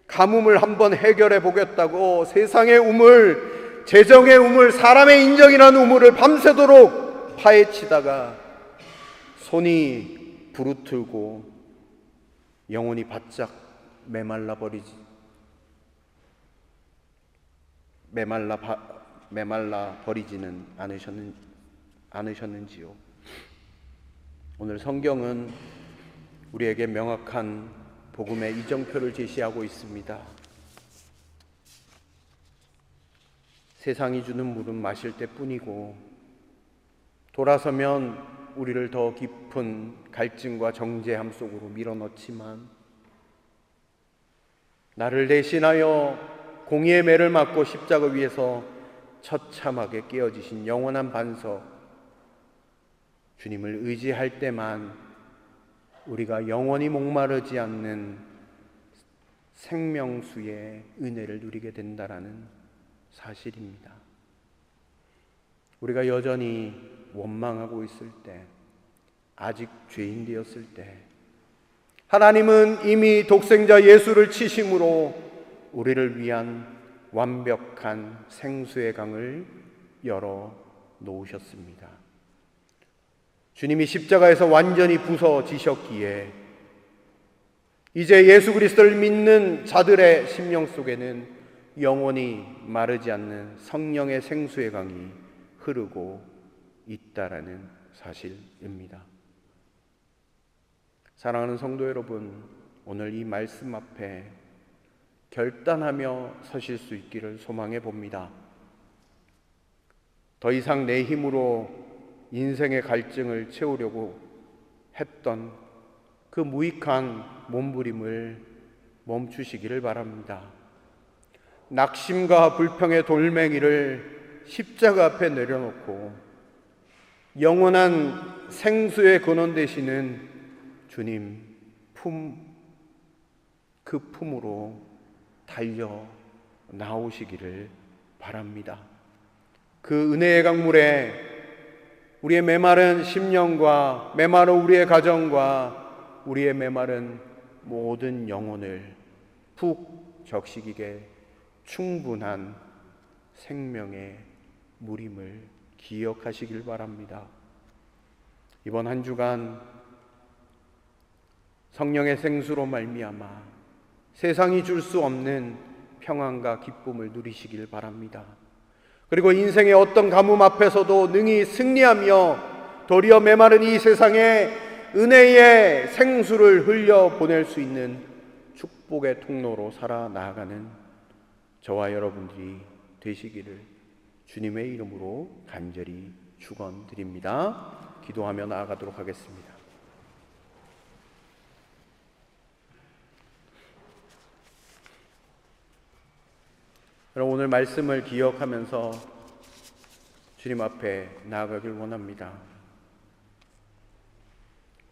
가뭄을 한번 해결해 보겠다고 세상의 우물, 재정의 우물, 사람의 인정이라는 우물을 밤새도록 파헤치다가 손이 부르틀고 영혼이 바짝 메말라 버리지는 않으셨는지요? 오늘 성경은 우리에게 명확한 복음의 이정표를 제시하고 있습니다. 세상이 주는 물은 마실 때뿐이고 돌아서면 우리를 더 깊은 갈증과 정죄함 속으로 밀어넣지만 나를 대신하여 공의의 매를 맞고 십자가 위에서 처참하게 깨어지신 영원한 반석, 주님을 의지할 때만 우리가 영원히 목마르지 않는 생명수의 은혜를 누리게 된다라는 사실입니다. 우리가 여전히 원망하고 있을 때, 아직 죄인 되었을 때, 하나님은 이미 독생자 예수를 치심으로 우리를 위한 완벽한 생수의 강을 열어 놓으셨습니다. 주님이 십자가에서 완전히 부서지셨기에 이제 예수 그리스도를 믿는 자들의 심령 속에는 영원히 마르지 않는 성령의 생수의 강이 흐르고 있다라는 사실입니다. 사랑하는 성도 여러분, 오늘 이 말씀 앞에 결단하며 서실 수 있기를 소망해 봅니다. 더 이상 내 힘으로 인생의 갈증을 채우려고 했던 그 무익한 몸부림을 멈추시기를 바랍니다. 낙심과 불평의 돌멩이를 십자가 앞에 내려놓고 영원한 생수의 근원 되시는 주님 그 품으로 달려 나오시기를 바랍니다. 그 은혜의 강물에 우리의 메마른 심령과 메마른 우리의 가정과 우리의 메마른 모든 영혼을 푹 적시기에 충분한 생명의 물임을 기억하시길 바랍니다. 이번 한 주간 성령의 생수로 말미암아 세상이 줄 수 없는 평안과 기쁨을 누리시길 바랍니다. 그리고 인생의 어떤 가뭄 앞에서도 능히 승리하며 도리어 메마른 이 세상에 은혜의 생수를 흘려 보낼 수 있는 축복의 통로로 살아나가는 저와 여러분들이 되시기를 주님의 이름으로 간절히 축원드립니다. 기도하며 나아가도록 하겠습니다. 여러분, 오늘 말씀을 기억하면서 주님 앞에 나아가길 원합니다.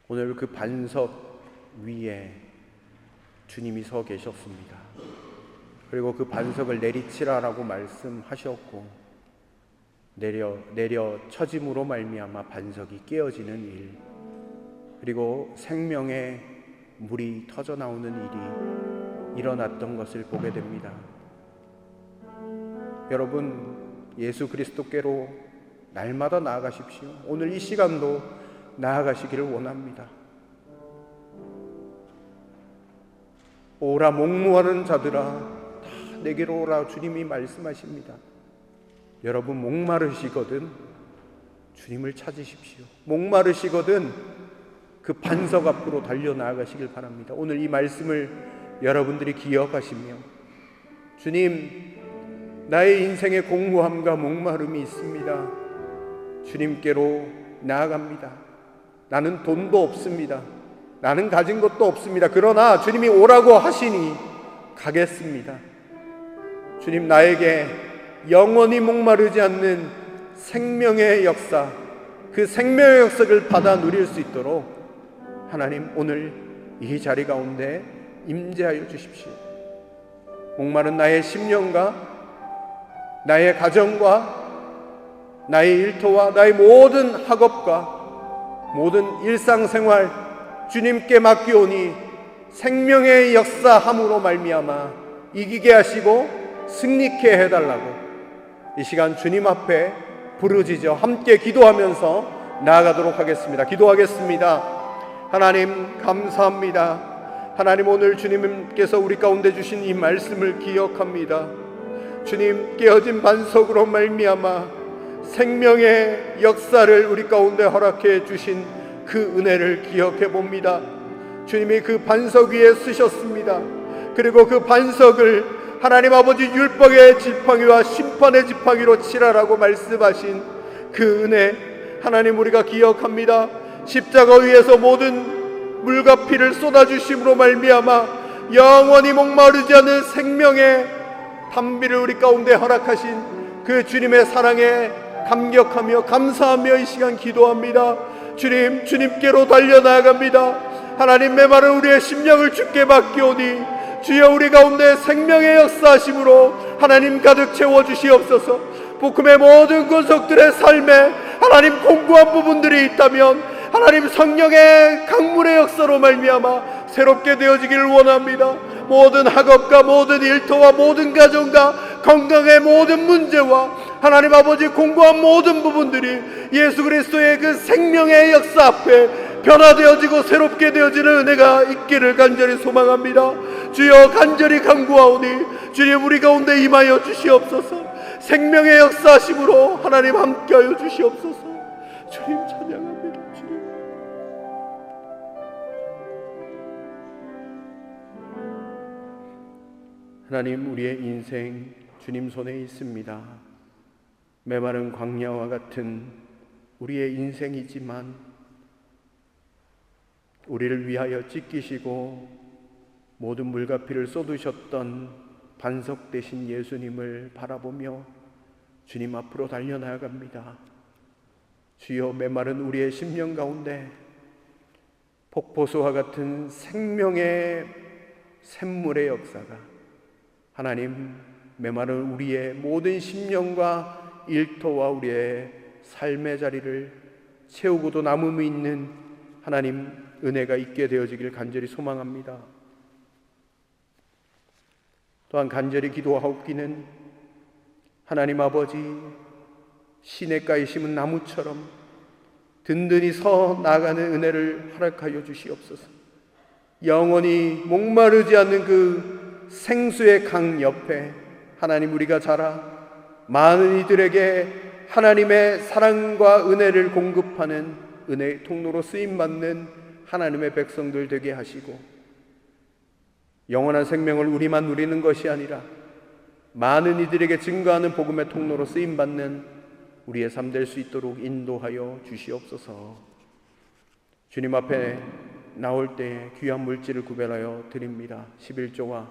오늘 그 반석 위에 주님이 서 계셨습니다. 그리고 그 반석을 내리치라라고 말씀하셨고 내려 처짐으로 말미암아 반석이 깨어지는 일, 그리고 생명의 물이 터져 나오는 일이 일어났던 것을 보게 됩니다. 여러분, 예수 그리스도께로 날마다 나아가십시오. 오늘 이 시간도 나아가시기를 원합니다. 오라 목무하는 자들아 다 내게로 오라, 주님이 말씀하십니다. 여러분, 목마르시거든 주님을 찾으십시오. 목마르시거든 그 반석 앞으로 달려 나아가시길 바랍니다. 오늘 이 말씀을 여러분들이 기억하시며, 주님, 나의 인생의 공허함과 목마름이 있습니다. 주님께로 나아갑니다. 나는 돈도 없습니다. 나는 가진 것도 없습니다. 그러나 주님이 오라고 하시니 가겠습니다. 주님, 나에게 영원히 목마르지 않는 생명의 역사, 그 생명의 역사를 받아 누릴 수 있도록 하나님, 오늘 이 자리 가운데 임재하여 주십시오. 목마른 나의 심령과 나의 가정과 나의 일터와 나의 모든 학업과 모든 일상생활 주님께 맡기오니 생명의 역사함으로 말미암아 이기게 하시고 승리케 해달라고 이 시간 주님 앞에 부르짖어 함께 기도하면서 나아가도록 하겠습니다. 기도하겠습니다. 하나님, 감사합니다. 하나님, 오늘 주님께서 우리 가운데 주신 이 말씀을 기억합니다. 주님, 깨어진 반석으로 말미암아 생명의 역사를 우리 가운데 허락해 주신 그 은혜를 기억해 봅니다. 주님이 그 반석 위에 쓰셨습니다. 그리고 그 반석을 하나님 아버지 율법의 지팡이와 심판의 지팡이로 칠하라고 말씀하신 그 은혜, 하나님, 우리가 기억합니다. 십자가 위에서 모든 물과 피를 쏟아주심으로 말미암아 영원히 목마르지 않는 생명의 담비를 우리 가운데 허락하신 그 주님의 사랑에 감격하며 감사하며 이 시간 기도합니다. 주님, 주님께로 달려나갑니다. 하나님 메마른 우리의 심령을 주께 맡기오니 주여 우리 가운데 생명의 역사하심으로 하나님 가득 채워주시옵소서. 복음의 모든 권속들의 삶에 하나님 공고한 부분들이 있다면 하나님 성령의 강물의 역사로 말미암아 새롭게 되어지기를 원합니다. 모든 학업과 모든 일터와 모든 가정과 건강의 모든 문제와 하나님 아버지 공고한 모든 부분들이 예수 그리스도의 그 생명의 역사 앞에 변화되어지고 새롭게 되어지는 은혜가 있기를 간절히 소망합니다. 주여 간절히 간구하오니 주님 우리 가운데 임하여 주시옵소서. 생명의 역사하심으로 하나님 함께하여 주시옵소서. 주님 찬양합니다. 주님. 하나님 우리의 인생 주님 손에 있습니다. 메마른 광야와 같은 우리의 인생이지만 우리를 위하여 찢기시고 모든 물과 피를 쏟으셨던 반석 되신 예수님을 바라보며 주님 앞으로 달려나갑니다. 주여 메마른 우리의 심령 가운데 폭포수와 같은 생명의 샘물의 역사가 하나님 메마른 우리의 모든 심령과 일터와 우리의 삶의 자리를 채우고도 남음이 있는 하나님 은혜가 있게 되어지길 간절히 소망합니다. 또한 간절히 기도하옵기는 하나님 아버지 시냇가에 심은 나무처럼 든든히 서 나가는 은혜를 허락하여 주시옵소서. 영원히 목마르지 않는 그 생수의 강 옆에 하나님 우리가 자라 많은 이들에게 하나님의 사랑과 은혜를 공급하는 은혜의 통로로 쓰임받는 하나님의 백성들 되게 하시고 영원한 생명을 우리만 누리는 것이 아니라 많은 이들에게 증거하는 복음의 통로로 쓰임받는 우리의 삶 될 수 있도록 인도하여 주시옵소서. 주님 앞에 나올 때 귀한 물질을 구별하여 드립니다. 11조와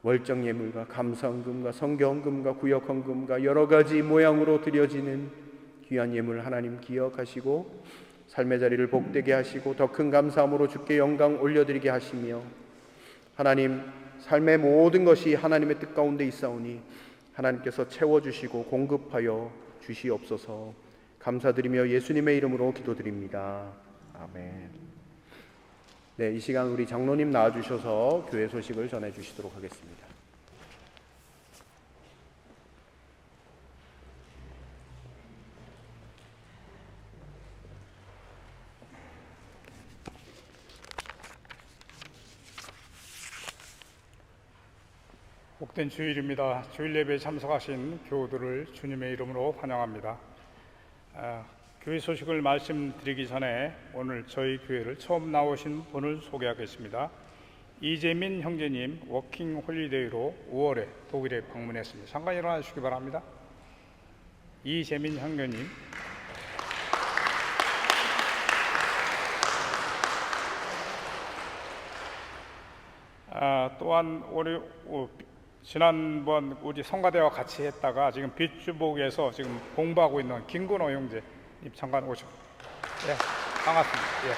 월정 예물과 감사헌금과 성경헌금과 구역헌금과 여러 가지 모양으로 드려지는 귀한 예물 하나님 기억하시고 삶의 자리를 복되게 하시고 더 큰 감사함으로 주께 영광 올려드리게 하시며 하나님 삶의 모든 것이 하나님의 뜻 가운데 있사오니 하나님께서 채워주시고 공급하여 주시옵소서. 감사드리며 예수님의 이름으로 기도드립니다. 아멘. 네, 이 시간 우리 장로님 나와주셔서 교회 소식을 전해주시도록 하겠습니다. 복된 주일입니다. 주일 예배에 참석하신 교우들을 주님의 이름으로 환영합니다. 교회 소식을 말씀드리기 전에 오늘 저희 교회를 처음 나오신 분을 소개하겠습니다. 이재민 형제님 워킹 홀리데이로 5월에 독일에 방문했습니다. 잠깐 일어나 주시기 바랍니다. 이재민 형제님. 또한 지난번 우리 성가대와 같이 했다가 지금 빛주복에서 지금 공부하고 있는 김근호 형제님 잠깐 오셔. 예, 반갑습니다. 예.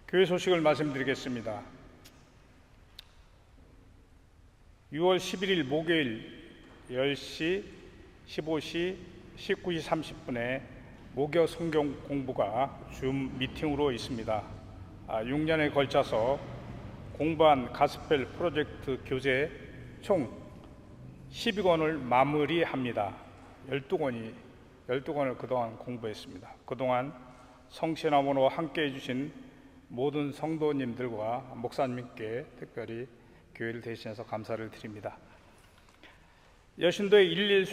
교회 소식을 말씀드리겠습니다. 6월 11일 목요일 10시, 15시, 19시 30분에 목요 성경 공부가 줌 미팅으로 있습니다. 6년에 걸쳐서 공부한 가스펠 프로젝트 교재 총 12권을 마무리합니다. 12권을 그동안 공부했습니다. 그동안 성신함으로 함께 해주신 모든 성도님들과 목사님께 특별히 교회를 대신해서 감사를 드립니다. 여신도의 1일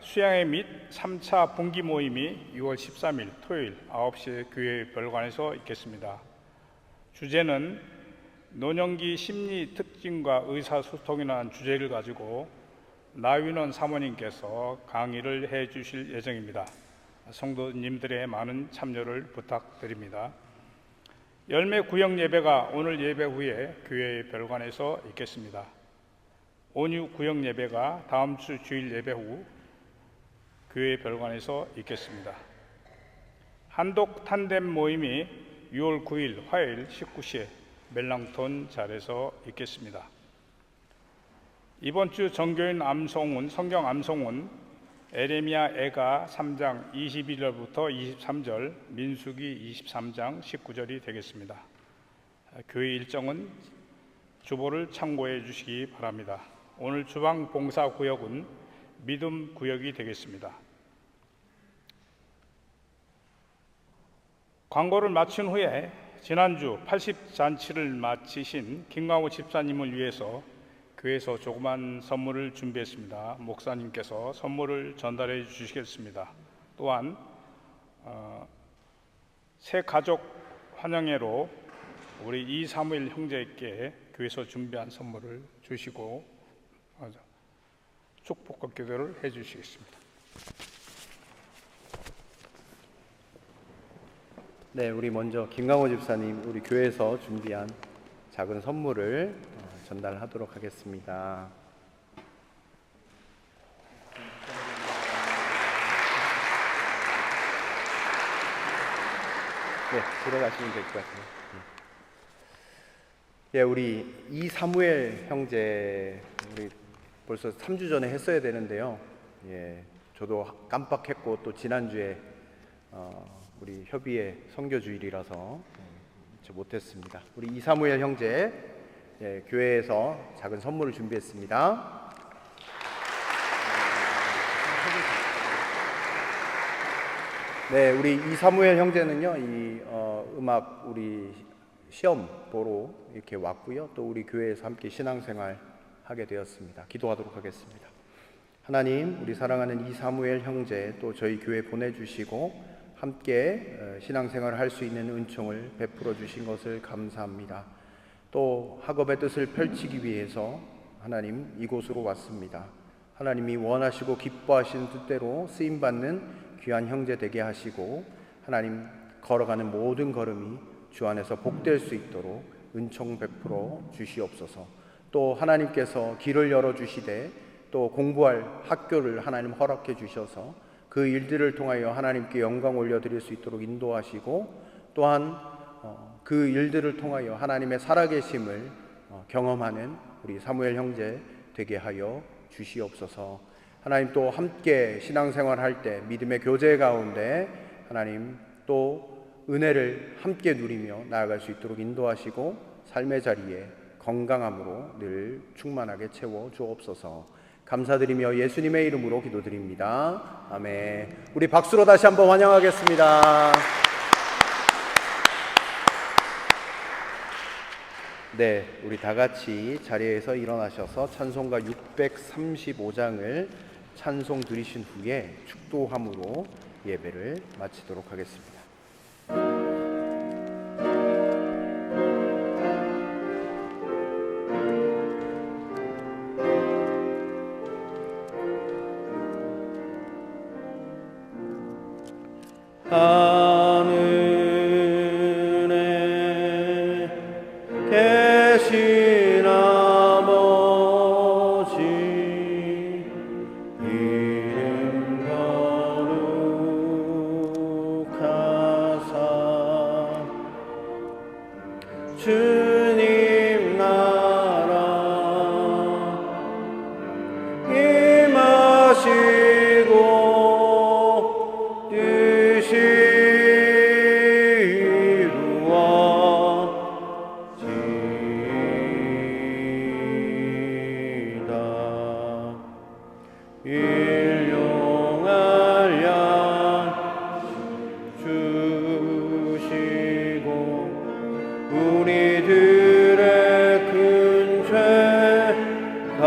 수양회 및 3차 분기 모임이 6월 13일 토요일 9시에 교회 별관에서 있겠습니다. 주제는 노년기 심리 특징과 의사소통이라는 주제를 가지고 나윤원 사모님께서 강의를 해 주실 예정입니다. 성도님들의 많은 참여를 부탁드립니다. 열매 구역 예배가 오늘 예배 후에 교회 별관에서 있겠습니다. 온유 구역 예배가 다음 주 주일 예배 후 교회 별관에서 있겠습니다. 한독 탄뎀 모임이 6월 9일 화요일 19시에 멜랑톤 잘에서 있겠습니다. 이번 주 정교인 암송은 성경 암송은 에레미야 애가 3장 21절부터 23절, 민수기 23장 19절이 되겠습니다. 교회 일정은 주보를 참고해 주시기 바랍니다. 오늘 주방 봉사 구역은 믿음 구역이 되겠습니다. 광고를 마친 후에 지난주 80잔치를 마치신 김광호 집사님을 위해서 교회에서 조그만 선물을 준비했습니다. 목사님께서 선물을 전달해 주시겠습니다. 또한 새 가족 환영회로 우리 이사무엘 형제께 교회에서 준비한 선물을 주시고 축복과 기도를 해 주시겠습니다. 네, 우리 먼저 김강호 집사님 우리 교회에서 준비한 작은 선물을 전달하도록 하겠습니다. 네, 들어가시면 될 것 같아요. 예, 우리 이사무엘 형제 우리 벌써 3주 전에 했어야 되는데요. 예, 저도 깜빡했고 또 지난주에 우리 협의회 선교주일이라서 못했습니다. 우리 이사무엘 형제 교회에서 작은 선물을 준비했습니다. 네, 우리 이사무엘 형제는요, 이 음악 우리 시험 보러 이렇게 왔고요. 또 우리 교회에서 함께 신앙생활 하게 되었습니다. 기도하도록 하겠습니다. 하나님, 우리 사랑하는 이사무엘 형제 또 저희 교회 보내주시고 함께 신앙생활을 할 수 있는 은총을 베풀어 주신 것을 감사합니다. 또 학업의 뜻을 펼치기 위해서 하나님 이곳으로 왔습니다. 하나님이 원하시고 기뻐하시는 뜻대로 쓰임받는 귀한 형제 되게 하시고 하나님 걸어가는 모든 걸음이 주 안에서 복될 수 있도록 은총 베풀어 주시옵소서. 또 하나님께서 길을 열어주시되 또 공부할 학교를 하나님 허락해 주셔서 그 일들을 통하여 하나님께 영광 올려드릴 수 있도록 인도하시고 또한 그 일들을 통하여 하나님의 살아계심을 경험하는 우리 사무엘 형제 되게 하여 주시옵소서. 하나님 또 함께 신앙생활 할 때 믿음의 교제 가운데 하나님 또 은혜를 함께 누리며 나아갈 수 있도록 인도하시고 삶의 자리에 건강함으로 늘 충만하게 채워 주옵소서. 감사드리며 예수님의 이름으로 기도드립니다. 아멘. 우리 박수로 다시 한번 환영하겠습니다. 네, 우리 다 같이 자리에서 일어나셔서 찬송가 635장을 찬송 드리신 후에 축도함으로 예배를 마치도록 하겠습니다. 하늘에 계신 아버지 이름 거룩하사 주님 나라 임하시고 일용할 양 주시고 우리들의 큰 죄 다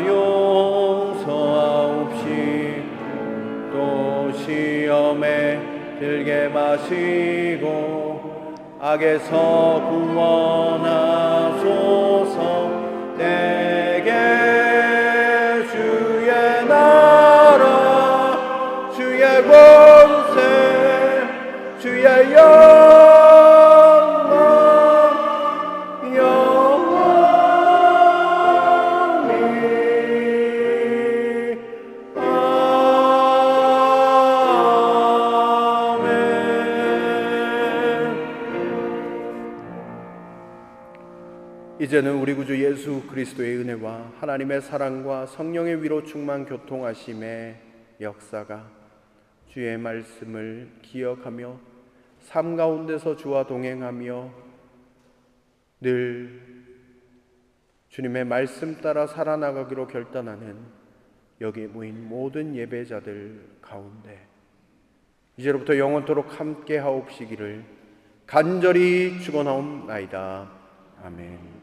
용서하옵시 또 시험에 들게 마시고 악에서 구원하소서. 내게 주의 나라 주의 권세 주의 영광 영원히 아멘. 이제는 우리 구주 예수 그리스도의 은혜와 하나님의 사랑과 성령의 위로 충만 교통하심의 역사가 주의 말씀을 기억하며 삶 가운데서 주와 동행하며 늘 주님의 말씀 따라 살아나가기로 결단하는 여기 모인 모든 예배자들 가운데 이제로부터 영원토록 함께 하옵시기를 간절히 축원하옵나이다. 아멘.